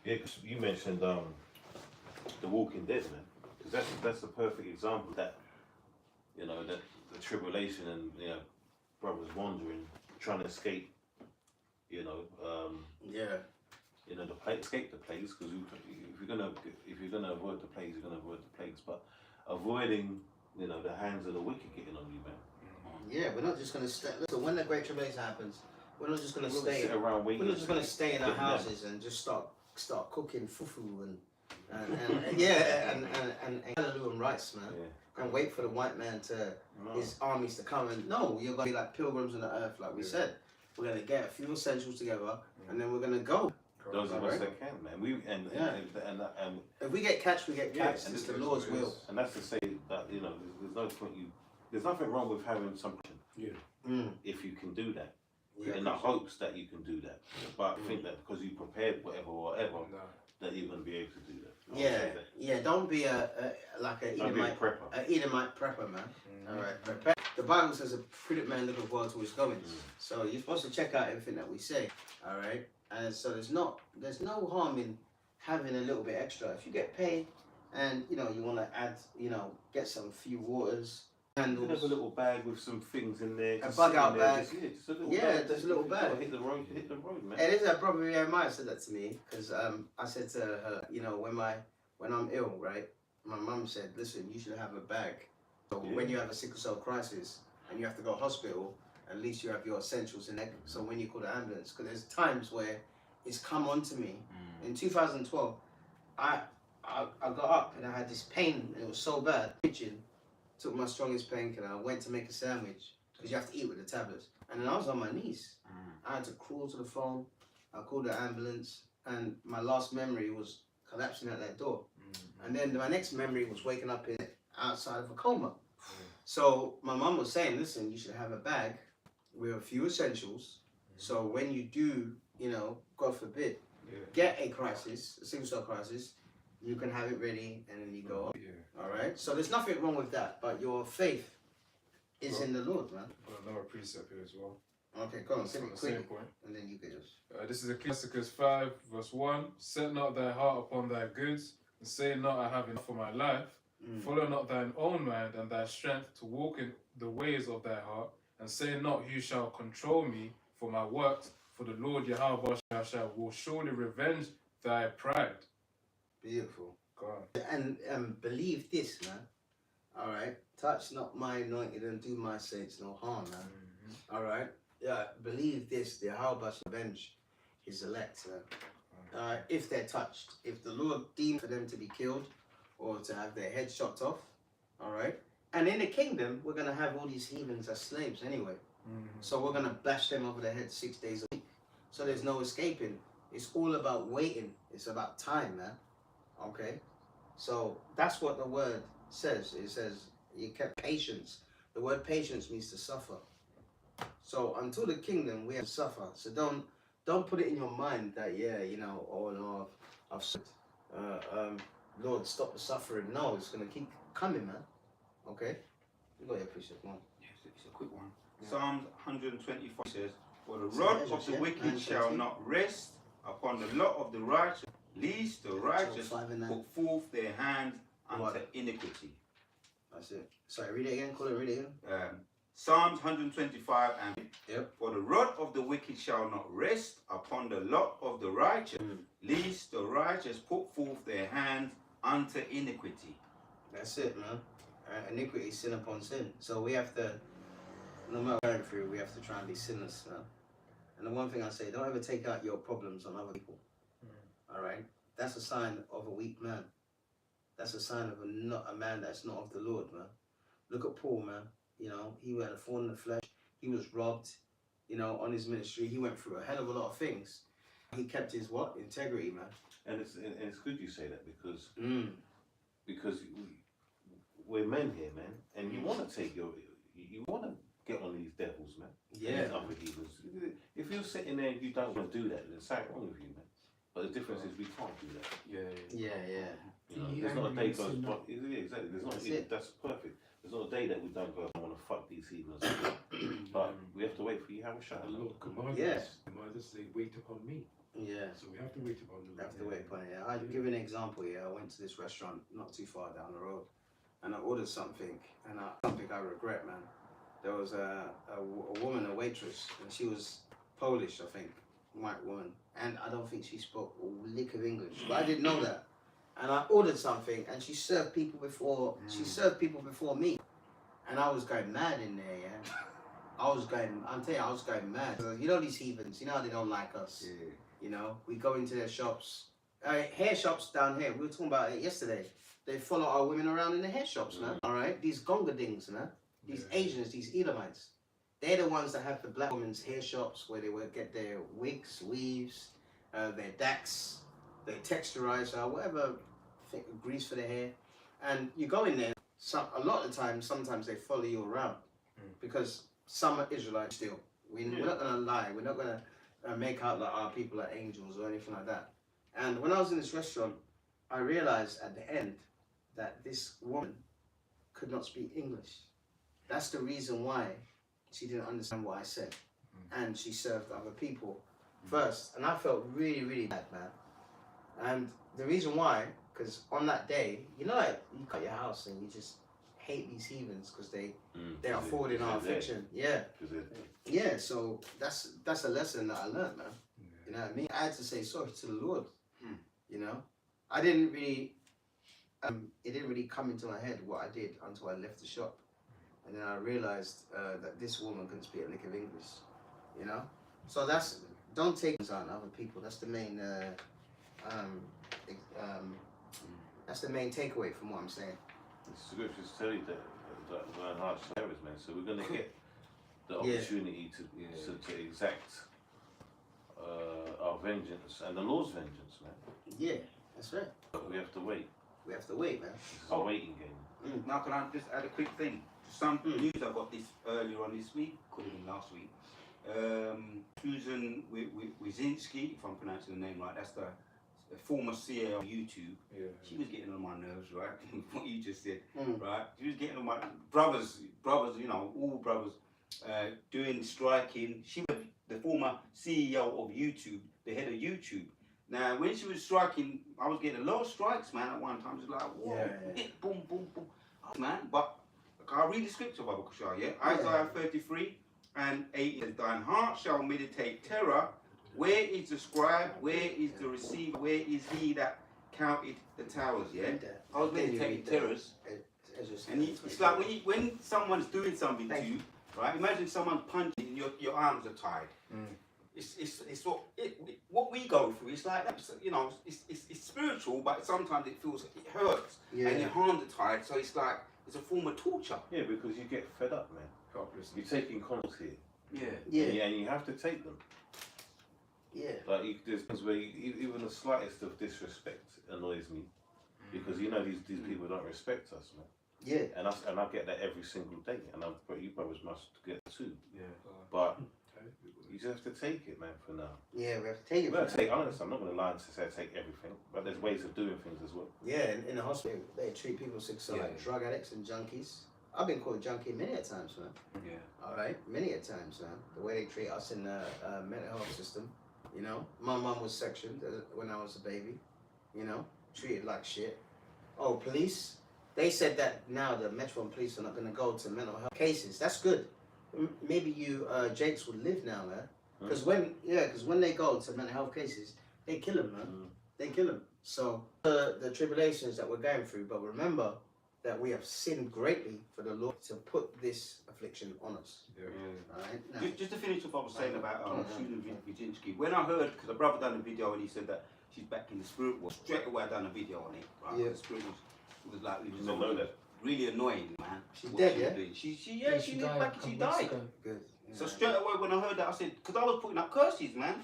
Speaker 2: Yeah, 'cause you mentioned The Walking Dead, man. Because that's the perfect example that, you know, that the tribulation and, you know, brothers wandering, trying to escape, you know, you know, escape the plagues, because if you're gonna avoid the plagues, you're gonna avoid the plagues. But avoiding, you know, the hands of the wicked getting on you, man.
Speaker 4: Yeah, we're not just gonna stay. Listen, when the Great Tribulation happens, we're not just gonna stay.
Speaker 2: Sit around waiting.
Speaker 4: We're not just gonna stay in our houses and just start cooking fufu and hallelujah and rice, man.
Speaker 2: Yeah.
Speaker 4: And wait for the white man to his armies to come. And no, you're gonna be like pilgrims on the earth, like we said. We're gonna get a few essentials together, and then we're gonna go.
Speaker 2: Those of us that can, man. And
Speaker 4: If we get catch, we get catch. And it's the Lord's will.
Speaker 2: And that's to say that, you know, there's nothing wrong with having some.
Speaker 1: Yeah.
Speaker 2: If you can do that.
Speaker 4: Yeah,
Speaker 2: in the hopes that you can do that. But think that because you prepared whatever, that you're going to be able to do that. I would say that.
Speaker 4: Yeah. Don't be like a
Speaker 2: Don't be a
Speaker 4: Edomite
Speaker 2: prepper.
Speaker 4: A Edomite prepper, man. All right, prepare. The Bible says a prudent man looketh well to his goings. So you're supposed to check out everything that we say. All right, and so there's no harm in having a little bit extra. If you get paid, and you want to add, get some few waters,
Speaker 2: You can have a
Speaker 4: candles.
Speaker 2: little bag with some things in there.
Speaker 4: A
Speaker 2: just
Speaker 4: bug
Speaker 2: sitting
Speaker 4: out
Speaker 2: there,
Speaker 4: bag.
Speaker 2: Just a little
Speaker 4: Yeah,
Speaker 2: bag.
Speaker 4: just a little
Speaker 2: You gotta
Speaker 4: bag.
Speaker 2: Hit the road, man.
Speaker 4: And it's brother Jeremiah said that to me because I said to her, when I'm ill, right? My mum said, listen, you should have a bag. So when you have a sickle cell crisis and you have to go to hospital, at least you have your essentials in there. So when you call the ambulance, because there's times where it's come on to me. In 2012, I got up and I had this pain and it was so bad. Kitchen, took my strongest painkiller. I went to make a sandwich because you have to eat with the tablets. And then I was on my knees. I had to crawl to the phone. I called the ambulance, and my last memory was collapsing at that door. And then my next memory was waking up outside of a coma. So my mum was saying, listen, you should have a bag with a few essentials. So when you do, God forbid, get a crisis, a sickle cell crisis, you can have it ready and then you go on. All right? So there's nothing wrong with that, but your faith is in the Lord, man.
Speaker 3: Got another precept here as well.
Speaker 4: Okay, go on,
Speaker 3: It's
Speaker 4: say
Speaker 3: on
Speaker 4: it
Speaker 3: the
Speaker 4: quickly,
Speaker 3: same point.
Speaker 4: and then you can just...
Speaker 3: This is Ecclesiastes 5, verse 1. Set not thy heart upon thy goods, and say not, I have enough for my life. Follow not thine own mind and thy strength to walk in the ways of thy heart, and say not, who shall control me for my works? For the Lord Yahweh will surely revenge thy pride.
Speaker 4: Beautiful.
Speaker 3: Go on.
Speaker 4: And believe this, man. All right? Touch not my anointed and do my saints no harm, man. All right? Yeah, believe this, the Yahweh shall avenge his elect, man. If they're touched. If the Lord deemed for them to be killed or to have their head chopped off, all right? And in the kingdom, we're going to have all these heathens as slaves anyway. So we're going to bash them over the head 6 days a week. So there's no escaping. It's all about waiting. It's about time, man. Okay? So that's what the word says. It says you kept patience. The word patience means to suffer. So until the kingdom, we have to suffer. So don't put it in your mind that, oh no, I've Lord, stop the suffering. No, it's going to keep coming, man. Okay? You got your precept one.
Speaker 5: Yes, it's a quick one. Psalms 125 says, for the rod of the wicked shall not rest upon the lot of the righteous, lest the righteous put forth their hands unto iniquity.
Speaker 4: That's it. Sorry, read it again. Read it again.
Speaker 5: Psalms 125 and
Speaker 4: Yep.
Speaker 5: for the rod of the wicked shall not rest upon the lot of the righteous, lest the righteous put forth their hands unto iniquity.
Speaker 4: That's it, man. Iniquity is sin upon sin. So we have to, no matter what we're going through, we have to try and be sinless, man. And the one thing I say, don't ever take out your problems on other people. All right? That's a sign of a weak man. That's a sign of a man that's not of the Lord, man. Look at Paul, man. He had a thorn in the flesh. He was robbed, on his ministry. He went through a hell of a lot of things. He kept his what? Integrity, man.
Speaker 2: And it's good you say that because we're men here, man, and you want to take you want to get on these devils, man.
Speaker 4: Yeah.
Speaker 2: These other heathens. If you're sitting there and you don't want to do that, there's something wrong with you, man. But the difference is we can't do that.
Speaker 4: Yeah.
Speaker 2: There's not a day goes by. Exactly. That's perfect. There's not a day that we don't go, I want to fuck these heathens. But we have to wait for you to have a shot.
Speaker 1: The Lord commanded
Speaker 4: Yes.
Speaker 1: us, say, wait upon me.
Speaker 4: Yeah.
Speaker 1: So we have to wait upon the
Speaker 4: You
Speaker 1: Lord.
Speaker 4: have to wait upon it. I'll give you an example here. I went to this restaurant not too far down the road and I ordered something and something I regret, man. There was a woman, a waitress, and she was Polish, I think, white woman. And I don't think she spoke a lick of English, but I didn't know that. And I ordered something and she served people before me. And I was going mad in there, yeah. I'm telling you, I was going mad. These heathens, how they don't like us. We go into their shops. Hair shops down here, we were talking about it yesterday. They follow our women around in the hair shops, man. All right? These gongadings, man. These Asians, these Edomites. They're the ones that have the black women's hair shops where they will get their wigs, weaves, their daks, their texturizer, whatever, grease for their hair. And you go in there, a lot of the time, sometimes they follow you around because some are Israelites still. We're not gonna lie. We're not gonna make out that our people are angels or anything like that. And when I was in this restaurant, I realized at the end that this woman could not speak English. That's the reason why she didn't understand what I said, and she served other people first. And I felt really, really bad, man. And the reason why, because on that day, you know, like you cut your house and you just hate these heathens because they are forwarding our affliction. Yeah. Yeah, so that's a lesson that I learned, man. You know what I mean? I had to say sorry to the Lord. You know, I didn't really, it didn't really come into my head what I did until I left the shop. And then I realized that this woman couldn't speak a lick of English, you know? So don't take things on other people. That's the main, that's the main takeaway from what I'm saying.
Speaker 2: The scriptures tell you that thine heart shall perish, man. So we're going to get the opportunity to exact our vengeance and the Lord's vengeance, man.
Speaker 4: Yeah, that's right.
Speaker 2: But we have to wait.
Speaker 4: We have to wait, man.
Speaker 2: This is a waiting game.
Speaker 5: Now, can I just add a quick thing? Some news I got this earlier on this week, could have been last week. Susan Wojcicki, if I'm pronouncing the name right, that's the former CEO of YouTube.
Speaker 3: Yeah.
Speaker 5: She was getting on my nerves, right? What you just said, right? She was getting on my brothers, you know, all brothers, doing striking. She was the former CEO of YouTube, the head of YouTube. Now, when she was striking, I was getting a lot of strikes, man. At one time, it was like, whoa, boom, boom, boom, man. But I'll read the scripture, Baba Kushar, yeah? Isaiah 33 and 8 says, thine heart shall meditate terror. Where is the scribe? Where is the receiver? Where is he that counted the towers, yeah? I was meditating terrors. And it's like when someone's doing something to you, right? Imagine someone punching and your arms are tied. It's what we go through. It's like, you know, it's spiritual, but sometimes it hurts and your hands are tied. So it's like it's a form of torture.
Speaker 2: Yeah, because you get fed up, man.
Speaker 3: Helpless.
Speaker 2: You're taking calls here.
Speaker 4: Yeah.
Speaker 2: And you have to take them.
Speaker 4: Yeah.
Speaker 2: Like there's things where even the slightest of disrespect annoys me, because you know these people don't respect us, man.
Speaker 4: Yeah.
Speaker 2: And I get that every single day, and you brothers must get that too.
Speaker 5: Yeah.
Speaker 2: But you just have to take it, man, for now.
Speaker 4: Yeah, we have to take it.
Speaker 2: I'm not going to lie and say I take everything, but there's ways of doing things as well.
Speaker 4: Yeah, in the hospital, they treat people sick, so like drug addicts and junkies. I've been called junkie many a times, man.
Speaker 5: Yeah.
Speaker 4: All right, many a times, man. The way they treat us in the mental health system, you know. My mum was sectioned when I was a baby, you know, treated like shit. Oh, police. They said that now the Metro Police are not going to go to mental health cases. That's good. Maybe you Jakes would live now, man. Because when they go to mental health cases, they kill them, man. They kill them. So the tribulations that we're going through, but remember that we have sinned greatly for the Lord to put this affliction on us. All right? Now,
Speaker 5: Just to finish off, I was saying about Susan Wojcicki. When I heard, because a brother done a video and he said that she's back in the spirit world, straight away I done a video on it. Right?
Speaker 4: Yeah.
Speaker 5: The spirit was like, it was
Speaker 2: I know that.
Speaker 5: really annoying, man.
Speaker 4: She's
Speaker 5: what
Speaker 4: dead,
Speaker 5: she
Speaker 4: yeah?
Speaker 5: was doing. She lived back and she died.
Speaker 4: good.
Speaker 5: So straight away when I heard that, I said, because I was putting up curses, man.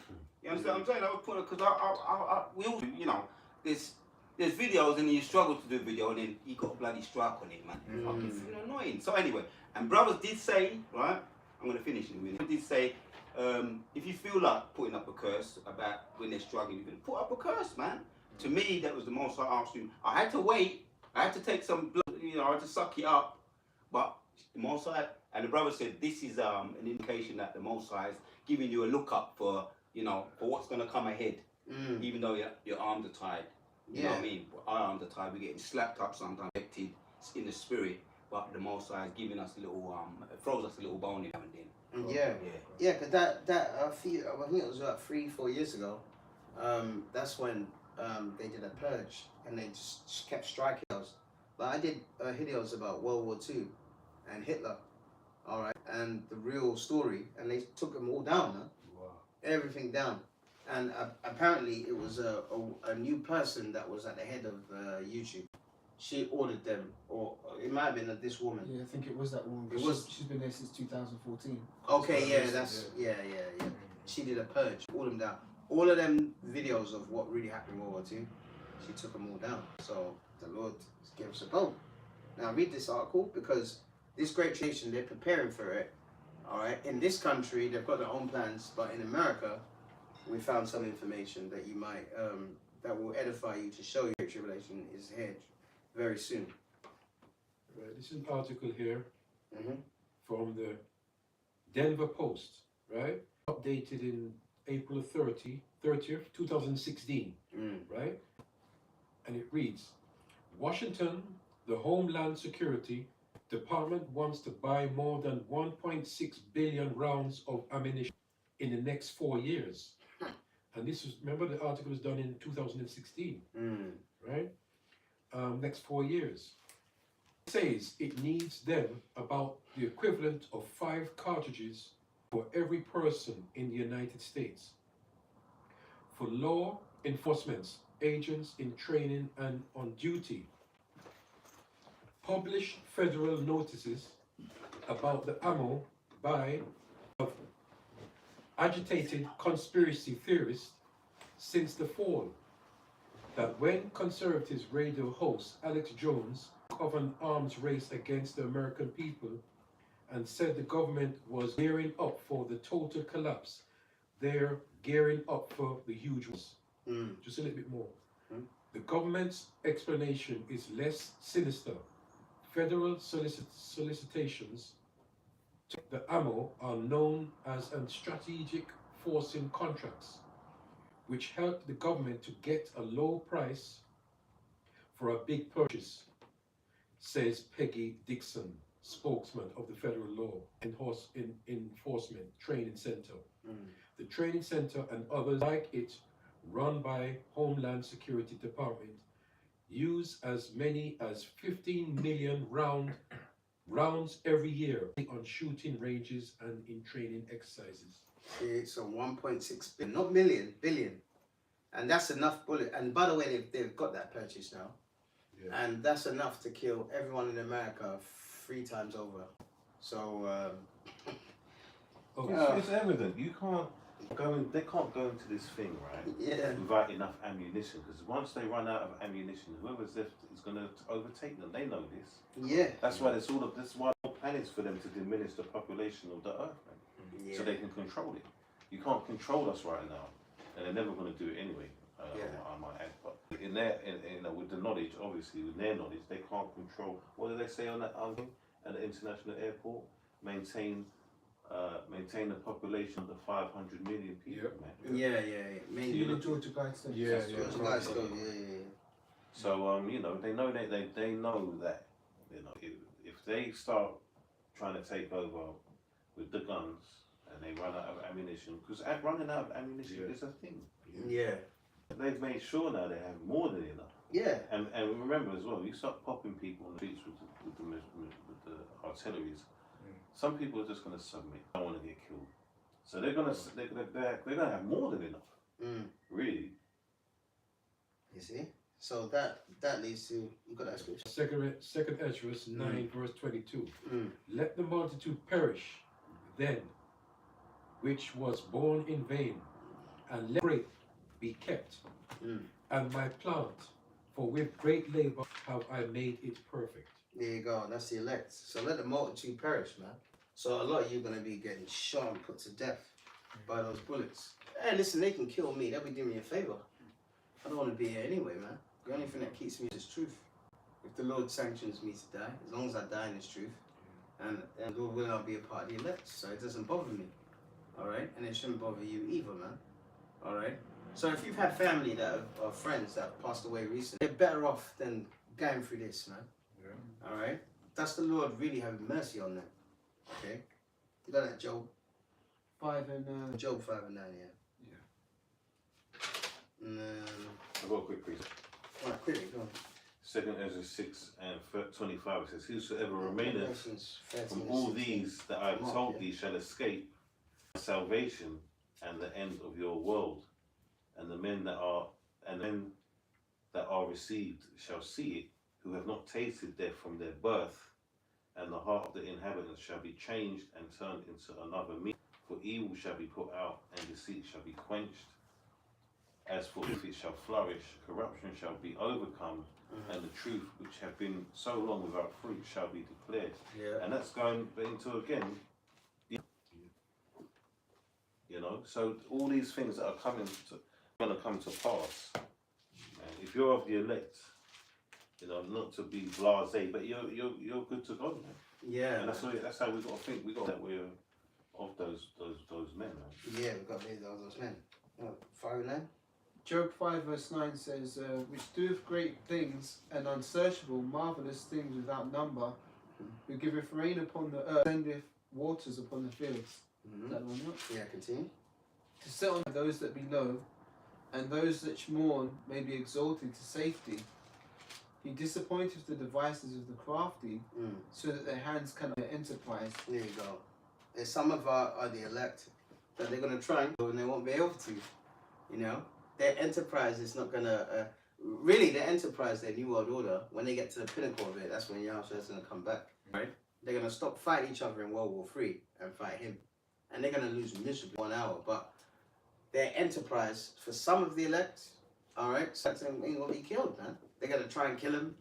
Speaker 5: You understand what I'm saying? I was putting up, because we all, you know, there's videos and you struggle to do a video and then you got a bloody strike on it, man. Fucking annoying. So anyway, and brothers did say, right, I'm going to finish in a minute, did say, if you feel like putting up a curse about when they're struggling, you can put up a curse, man. To me, that was the most I asked him. I had to wait. I had to take some blood, you know, I had to suck it up. But the Most High, and the brother said, this is an indication that the Most High is giving you a look up for, you know, for what's going to come ahead. Even though your arms are tied. You know what I mean? Our arms are tied, we're getting slapped up sometimes, affected in the spirit. But the Most High is giving us a little, throws us a little bone in now and then.
Speaker 4: Yeah, because that I think it was about 3-4 years ago. That's when they did a purge and they just kept striking us. But I did videos about World War II and Hitler, all right, and the real story, and they took them all down, man.
Speaker 3: Wow.
Speaker 4: Everything down. And apparently it was a new person that was at the head of YouTube. She ordered them, or it might have been this woman.
Speaker 6: Yeah, I think it was that woman. She's been there since 2014.
Speaker 4: Okay, yeah, She did a purge, all them down. All of them videos of what really happened in World War II, she took them all down. So the Lord gave us a hope. Now read this article, because this great tribulation, they're preparing for it. All right. In this country, they've got their own plans, but in America, we found some information that you might that will edify you to show you Great Tribulation is ahead very soon.
Speaker 1: Right, this is an article here
Speaker 4: Mm-hmm.
Speaker 1: from the Denver Post, right? Updated in April 30th, 2016, right? And it reads, Washington, the Homeland Security Department wants to buy more than 1.6 billion rounds of ammunition in the next 4 years. And this was, remember the article was done in 2016, right? Next 4 years. It says it needs them about the equivalent of 5 cartridges for every person in the United States. For law enforcement agents in training and on duty, publish federal notices about the ammo by agitated conspiracy theorists since the fall, that when conservatives radio host Alex Jones of an arms race against the American people and said the government was gearing up for the total collapse, they're gearing up for the huge ones. Just a little bit more. The government's explanation is less sinister. Federal solicitations to the ammo are known as strategic forcing contracts, which help the government to get a low price for a big purchase, says Peggy Dixon, spokesman of the Federal Law Enforcement Training Center. The training center and others like it, run by Homeland Security Department, use as many as 15 million rounds every year on shooting ranges and in training exercises.
Speaker 4: It's a 1.6 billion, not million, billion. And that's enough bullet. And by the way, they've got that purchase now.
Speaker 1: Yeah.
Speaker 4: And that's enough to kill everyone in America 3 times over. So,
Speaker 2: It's evident. You can't they can't go into this thing, right?
Speaker 4: Yeah.
Speaker 2: Without enough ammunition, because once they run out of ammunition, whoever's left is going to overtake them. They know this.
Speaker 4: Yeah.
Speaker 2: That's why this is why the plan is for them to diminish the population of the earth, right? So they can control it. You can't control us right now, and they're never going to do it anyway. I might add, but with the knowledge, obviously, with their knowledge, they can't control. What do they say on that at the international airport? Maintain the population of the 500 million people, man.
Speaker 4: Yeah. Mainly.
Speaker 6: Even Georgia Guidestones.
Speaker 1: Yeah.
Speaker 2: So they know they know that if they start trying to take over with the guns and they run out of ammunition, because running out of ammunition is a thing.
Speaker 4: Yeah.
Speaker 2: They've made sure now they have more than enough.
Speaker 4: Yeah.
Speaker 2: And remember as well, you start popping people on the streets with the artilleries. Some people are just going to submit. Don't want to get killed, so they're going to have more than enough. Really.
Speaker 4: You see. So that leads to, you got that scripture.
Speaker 1: Second Ezra 9 verse 22. Let the multitude perish then, which was born in vain, and let grape be kept, and my plant, for with great labor have I made it perfect.
Speaker 4: There you go. That's the elect. So let the multitude perish, man. So a lot of you are going to be getting shot and put to death by those bullets. Hey, listen, they can kill me. They'll be doing me a favor. I don't want to be here anyway, man. The only thing that keeps me is truth. If the Lord sanctions me to die, as long as I die in His truth, and the Lord will not be a part of the elect, so it doesn't bother me. All right, and it shouldn't bother you either, man. All right. So if you've had family that are friends that have passed away recently, they're better off than going through this, man. Yeah. All right. That's the Lord really having mercy on them. Okay. You got that, Job
Speaker 6: 5 and
Speaker 4: Job 5 and 9, yeah.
Speaker 2: I've got a quick piece.
Speaker 4: Right, quickly, go on.
Speaker 2: 2 Ezra 6 and 25 it says, whosoever remaineth from
Speaker 4: 13
Speaker 2: all
Speaker 4: and 16.
Speaker 2: these that I have told thee shall escape salvation and the end of your world, and the men that are received shall see it, who have not tasted death from their birth, and the heart of the inhabitants shall be changed and turned into another meat. For evil shall be put out, and deceit shall be quenched. As for if it shall flourish, corruption shall be overcome, and the truth which have been so long without fruit shall be declared.
Speaker 4: Yeah.
Speaker 2: And that's going into again You know, so all these things that are going to come to pass. And if you're of the elect, you know, not to be blasé, but you're good to go, man.
Speaker 4: Yeah.
Speaker 2: And that's how we got to think. We got that we're of those men, man.
Speaker 4: Yeah, we've got to be those men. Fire name?
Speaker 6: Job 5 verse 9 says, which doeth great things and unsearchable, marvellous things without number, who giveth rain upon the earth, sendeth waters upon the fields. Is that one, yeah?
Speaker 4: Yeah, continue.
Speaker 6: To set on those that be low, and those that mourn may be exalted to safety. He disappointeth the devices of the crafty, so that their hands cannot enterprise.
Speaker 4: There you go. There's some of are the elect that they're going to try and go and they won't be able to. You know? Their enterprise is not going to... really, their enterprise, their New World Order, when they get to the pinnacle of it, that's when Yahushua is going to come back. Right? They're going to stop fighting each other in World War III and fight him. And they're going to lose miserably 1 hour. But their enterprise, for some of the elect, alright, so ain't going to be killed, man. They're going to try and kill him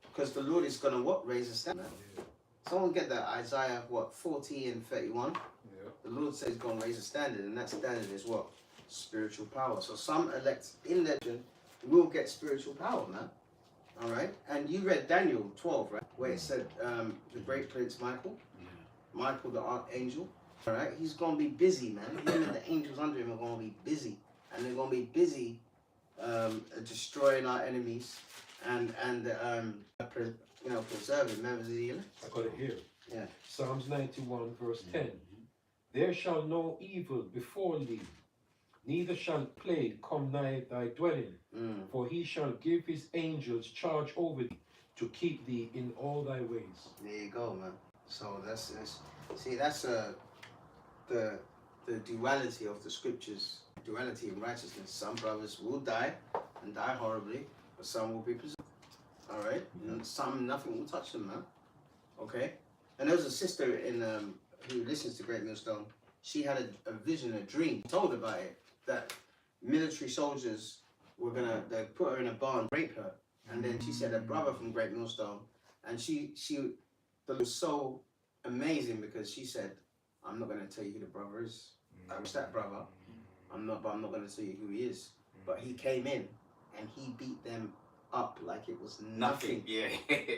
Speaker 4: because the Lord is going to what? Raise a standard.
Speaker 3: Yeah.
Speaker 4: Someone get that Isaiah, 40 and 31.
Speaker 3: Yeah.
Speaker 4: The Lord says he's going to raise a standard, and that standard is what? Spiritual power. So some elect in legend will get spiritual power, man. Alright? And you read Daniel 12, right? Where it said the great Prince Michael. Michael the Archangel. Alright? He's going to be busy, man. Him and the angels under him are going to be busy. And they're going to be busy destroying our enemies and preserving members of the elect.
Speaker 1: I got it here.
Speaker 4: Yeah.
Speaker 1: Psalms 91 verse 10. There shall no evil befall thee, neither shall plague come nigh thy dwelling. For he shall give his angels charge over thee, to keep thee in all thy ways.
Speaker 4: There you go, man. So that's the duality of the scriptures, duality in righteousness. Some brothers will die and die horribly, but some will be preserved. All right, and some nothing will touch them, man. Okay, and there was a sister in who listens to Great Millstone. She had a vision, a dream, told about it, that military soldiers were they put her in a barn, rape her, and then she said a brother from Great Millstone, and that was so amazing because she said, I'm not going to tell you who the brother is. I was that brother. I'm not going to tell you who he is. But he came in and he beat them up like it was nothing.
Speaker 5: Yeah.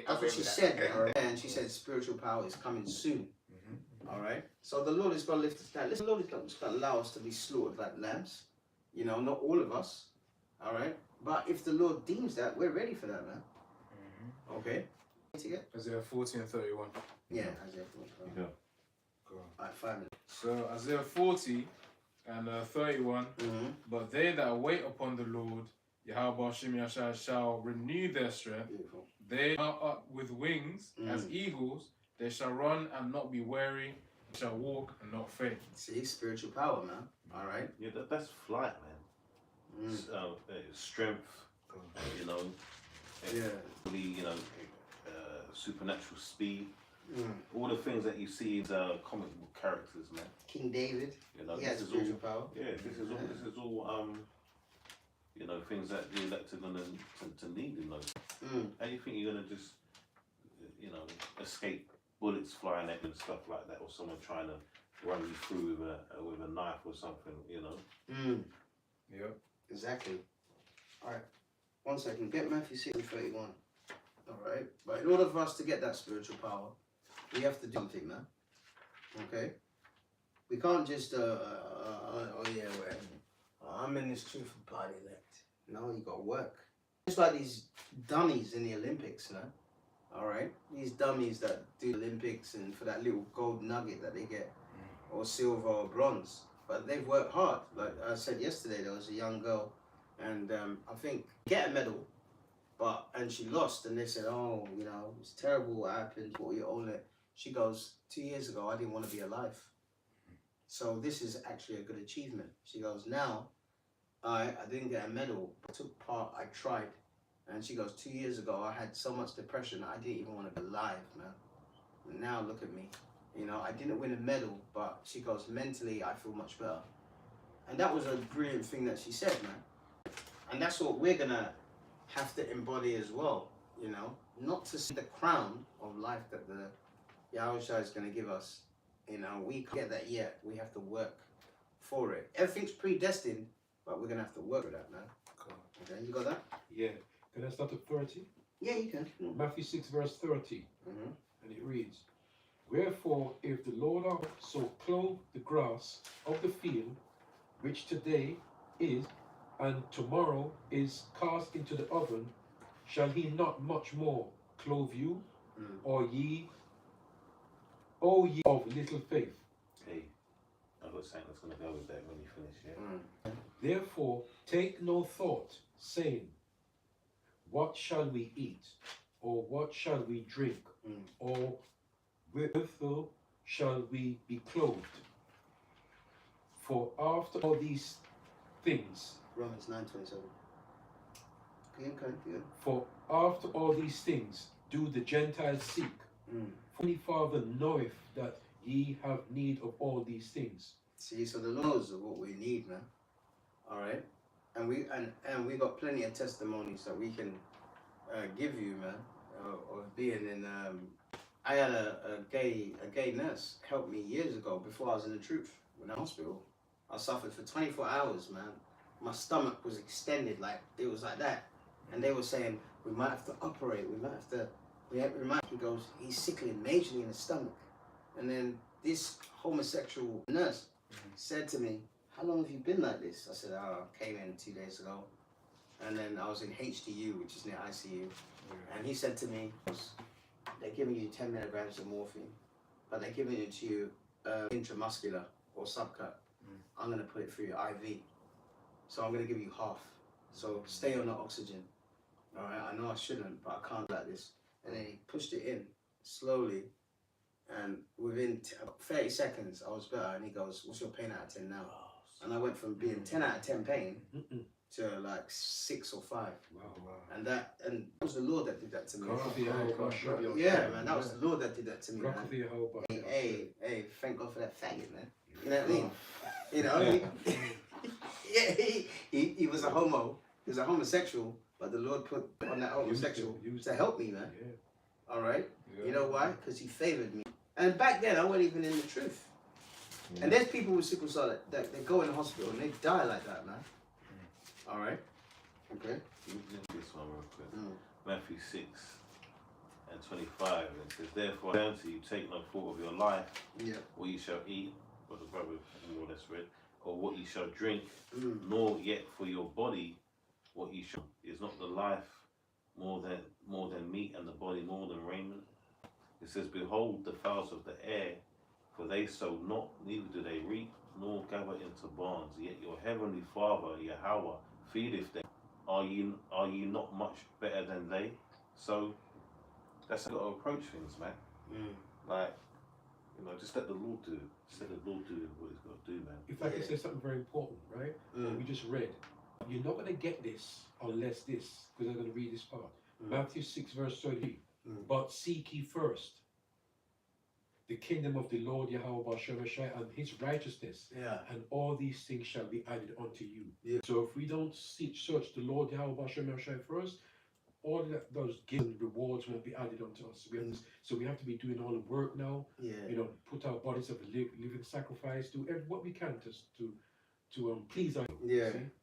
Speaker 4: That's what she said. Right? And she said spiritual power is coming soon. All right. So the Lord is going to lift us down. Listen, the Lord is going to allow us to be slaughtered like lambs. You know, not all of us. All right. But if the Lord deems that, we're ready for that, man. Okay.
Speaker 3: Isaiah 40 and 31.
Speaker 4: Yeah, Isaiah 40.
Speaker 2: Yeah.
Speaker 3: Go on.
Speaker 4: All right, 5 minutes.
Speaker 3: So Isaiah 40 and 31. But they that wait upon the Lord, Yahweh Shem Yashai, shall renew their strength.
Speaker 4: Beautiful.
Speaker 3: They are up with wings as eagles. They shall run and not be weary. They shall walk and not faint.
Speaker 4: See, spiritual power, man. All right.
Speaker 2: Yeah, that's flight, man. Strength, you know.
Speaker 4: Yeah.
Speaker 2: Really, you know, supernatural speed. All the things that you see in comic book characters, man.
Speaker 4: King David.
Speaker 2: You know,
Speaker 4: He had
Speaker 2: this is
Speaker 4: spiritual
Speaker 2: all.
Speaker 4: power.
Speaker 2: Yeah, this is all. You know, things that the elect are gonna to need in those. How do you think you're gonna just, you know, escape bullets flying at you and stuff like that, or someone trying to run you through with a knife or something, you know?
Speaker 3: Yep.
Speaker 4: Exactly. All right. 1 second. Get Matthew 6 and 31. All right. But in order for us to get that spiritual power, we have to do something, man. Okay. We can't just I'm in this truth of party elect. No, you got to work. Just like these dummies in the Olympics, man. All right. These dummies that do Olympics and for that little gold nugget that they get, or silver or bronze. But they've worked hard. Like I said yesterday, there was a young girl, and I think get a medal, and she lost, and they said, oh, you know, it's terrible what happened. What you own it. She goes, 2 years ago, I didn't want to be alive. So this is actually a good achievement. She goes, now, I didn't get a medal. I took part. I tried. And she goes, 2 years ago, I had so much depression, I didn't even want to be alive, man. And now look at me. You know, I didn't win a medal, but she goes, mentally, I feel much better. And that was a brilliant thing that she said, man. And that's what we're going to have to embody as well, you know. Not to see the crown of life that the Yahushua is going to give us. You know, we can't get that yet. We have to work for it. Everything's predestined, but we're gonna have to work with that, man. Okay, you got that?
Speaker 1: Yeah. Can I start at 30?
Speaker 4: Yeah, you can.
Speaker 1: Matthew 6 verse 30. And it reads, Wherefore, if the Lord our God so clothe the grass of the field, which today is, and tomorrow is cast into the oven, shall he not much more clothe you, O ye of little faith?
Speaker 2: Hey, I've got something that's going to go with that when you finish, yeah?
Speaker 1: Therefore take no thought, saying, What shall we eat? Or what shall we drink? Or wherewithal shall we be clothed? For after all these things,
Speaker 4: Romans 9:27. Okay.
Speaker 1: for after all these things do the Gentiles seek. For the Father knoweth that ye have need of all these things.
Speaker 4: See, so the Lord knows what we need, man. All right, and we got plenty of testimonies that we can give you, man, of being in. I had a gay nurse help me years ago before I was in the truth in the hospital. I suffered for 24 hours, man. My stomach was extended, like it was like that, and they were saying we might have to operate. We might have to. He goes, he's sickling majorly in the stomach, and then this homosexual nurse said to me, how long have you been like this? I said, I came in 2 days ago. And then I was in HDU, which is near ICU. And he said to me, they're giving you 10 milligrams of morphine, but they're giving it to you intramuscular or subcut. I'm going to put it through your IV. So I'm going to give you half. So stay on the oxygen. All right, I know I shouldn't, but I can't like this. And then he pushed it in slowly. And within 30 seconds, I was better. And he goes, what's your pain out of 10 now? And I went from being 10 out of 10 pain to like 6 or 5.
Speaker 1: Wow.
Speaker 4: And that was the Lord that did that to me.
Speaker 1: Yeah,
Speaker 4: man, that was the Lord that did that to me, man. Hey, thank God for that faggot, man. You know what I mean? You know, he was a homo. He was a homosexual, but the Lord put on that homosexual to help me, man.
Speaker 1: Yeah.
Speaker 4: All right? Yeah. You know why? Because he favored me. And back then, I wasn't even in the truth. Yeah. And there's people with sickle cell that they go in the hospital and they die like that, man. All right? Okay.
Speaker 2: This one real quick. Matthew 6 and 25. It says, Therefore I say unto you, take no thought of your life, what you shall eat, what the brother more or less read, or what you shall drink, nor yet for your body what you shall. Is not the life more than meat, and the body more than raiment? It says, Behold the fowls of the air, for they sow not, neither do they reap, nor gather into barns, yet your heavenly Father, Yahweh, feedeth them. Are you not much better than they? So that's how you got to approach things, man. Like, you know, just let the Lord do it. Just let the Lord do what he's got to do, man.
Speaker 1: If I can say something very important, right? We just read. You're not going to get this unless this, because I'm going to read this part. Matthew 6 verse 30. But seek ye first the kingdom of the Lord Yahweh Shemashai and his righteousness, and all these things shall be added unto you. So if we don't search the Lord Yahweh Shemashai first, all those gifts and rewards won't be added unto us. So we have to be doing all the work now. You know, put our bodies of a living sacrifice, do what we can to please our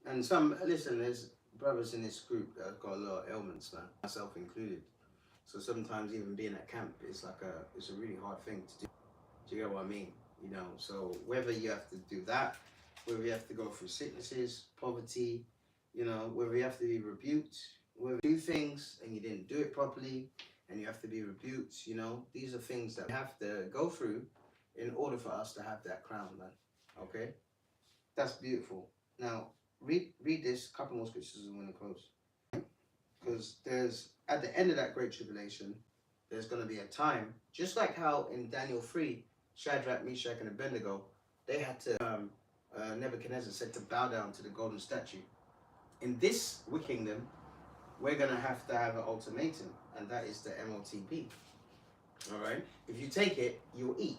Speaker 4: And listen, there's brothers in this group that have got a lot of ailments, man, myself included. So sometimes even being at camp is it's a really hard thing to do. Do you get what I mean? You know, so whether you have to do that, whether you have to go through sicknesses, poverty, you know, whether you have to be rebuked, whether you do things and you didn't do it properly and you have to be rebuked, you know, these are things that we have to go through in order for us to have that crown, man. Okay? That's beautiful. Now, read this, couple more scriptures and we're going to close. Because there's, at the end of that great tribulation, there's going to be a time, just like how in Daniel 3, Shadrach, Meshach, and Abednego, they had to, Nebuchadnezzar said to bow down to the golden statue. In this kingdom, we're going to have an ultimatum, and that is the MOTP. All right? If you take it, you'll eat,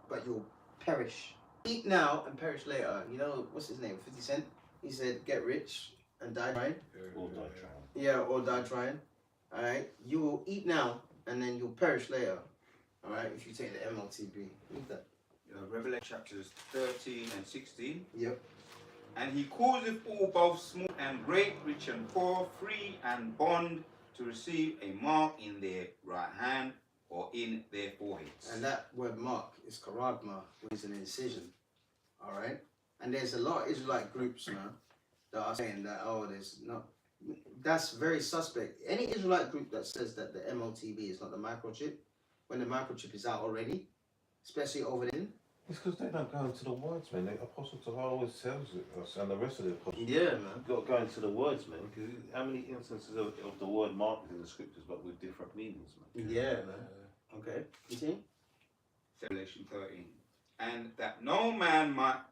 Speaker 4: but you'll perish. Eat now and perish later. You know, what's his name, 50 Cent? He said, get rich and die trying.
Speaker 2: Or die trying.
Speaker 4: Yeah, or die trying. All right? You will eat now, and then you'll perish later. All right? If you take the MOTP. Read that.
Speaker 5: Revelation chapters 13 and 16.
Speaker 4: Yep.
Speaker 5: And he causeth all, both small and great, rich and poor, free and bond, to receive a mark in their right hand or in their foreheads.
Speaker 4: And that word mark is karagma, which is an incision. All right? And there's a lot of Israelite groups now that are saying that, oh, there's not. That's very suspect. Any Israelite group that says that the MOTB is not the microchip, when the microchip is out already, especially over there.
Speaker 2: It's because they don't go into the words, man. The Apostle Paul always tells us, and the rest of the apostles.
Speaker 4: Yeah, man.
Speaker 2: You've got to go into the words, man. Because how many instances of the word mark is in the scriptures, but with different meanings, man?
Speaker 4: Yeah, man. Okay. Continue.
Speaker 5: Revelation 13. And that no man might,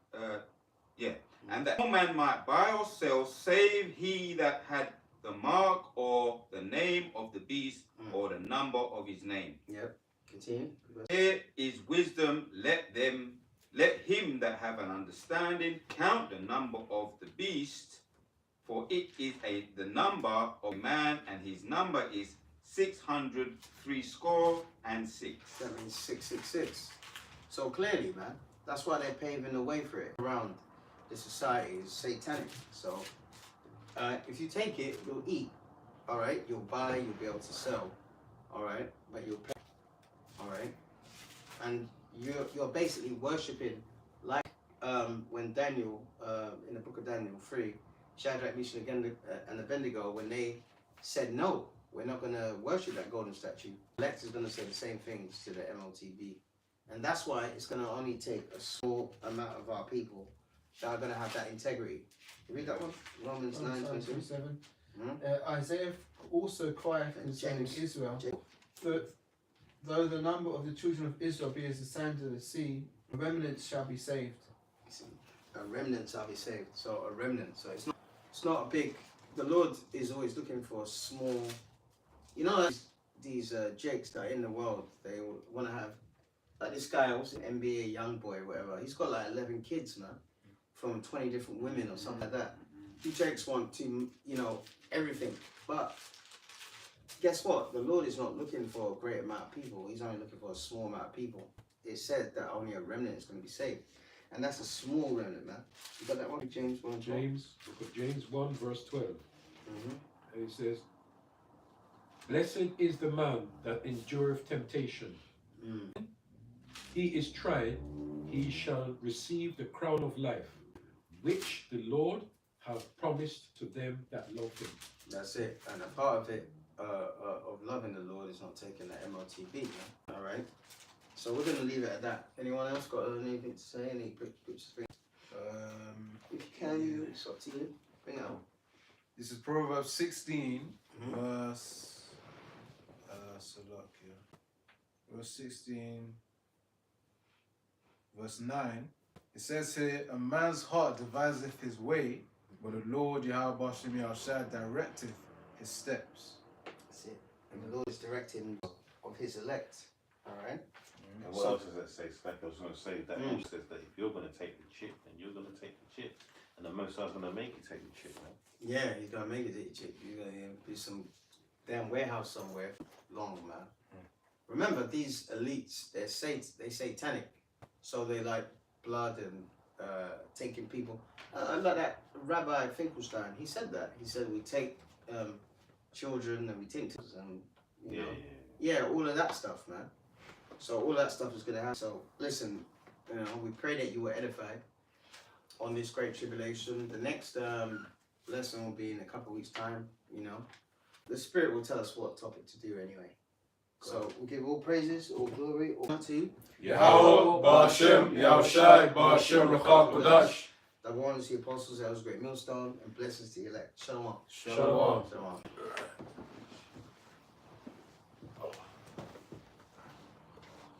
Speaker 5: and that no man might buy or sell, save he that had the mark or the name of the beast or the number of his name.
Speaker 4: Yep. Continue.
Speaker 5: Here is wisdom. Let him that have an understanding count the number of the beast, for it is the number of man, and his number is 666.
Speaker 4: That means 666. So clearly, man, that's why they're paving the way for it around the society is satanic. So if you take it, you'll eat. All right, you'll buy, you'll be able to sell. All right, but you'll pay. All right, and you're basically worshiping like when Daniel in the book of Daniel 3, Shadrach, Meshach, and Abednego, when they said no, we're not going to worship that golden statue. Lex is going to say the same things to the MLTB, and that's why it's going to only take a small amount of our people that are going to have that integrity. Read that one, Romans 9:27.
Speaker 6: Isaiah also crieth concerning Israel, though the number of the children of Israel be as the sand of the sea, a remnant shall be saved.
Speaker 4: A remnant shall be saved. So a remnant. So it's not a big. The Lord is always looking for a small. You know, these jakes that are in the world, they want to have. Like this guy, also an NBA young boy, whatever. He's got like 11 kids, man, from 20 different women or something like that. You jakes want to, everything, but. Guess what? The Lord is not looking for a great amount of people. He's only looking for a small amount of people. It said that only a remnant is going to be saved. And that's a small remnant, man. You got that one? James 1.
Speaker 1: James 1 verse 12. And it says, blessed is the man that endureth temptation. He is tried, he shall receive the crown of life, which the Lord hath promised to them that love him.
Speaker 4: That's it. And a part of it, of loving the Lord is not taking the MOTB, man. All right. So we're going to leave it at that. Anyone else got anything to say? Any pictures? If you can, it's up to you. Bring it out.
Speaker 3: This is Proverbs 16, verse. Verse 16, verse 9. It says here, a man's heart deviseth his way, but the Lord Yahweh Shem Yahushua directeth his steps.
Speaker 4: That's it. And the Lord is directing of his elect. All right.
Speaker 2: And what else does that say? It's like I was going to say, that also says that if you're going to take the chip, then you're going to take the chip. And the Most High's going to make you take the chip, man.
Speaker 4: Yeah, he's going to make it take the chip. You're going to be some damn warehouse somewhere long, man. Remember, these elites, they satanic. So they like blood and taking people. Like that Rabbi Finkelstein, he said that. He said we take children and we take and all of that stuff, man. So all that stuff is going to happen. So listen, we pray that you were edified on this great tribulation. The next lesson will be in a couple of weeks' time. The Spirit will tell us what topic to do anyway. So we'll give all praises, all glory, all to
Speaker 1: Yahweh, Ba'ashem, Yahushai, Ba'ashem, Ruach Kodash.
Speaker 4: the warrants the apostles, elders, great millstone, and blessings to the elect. Shalom.
Speaker 1: Shalom.
Speaker 4: Shalom.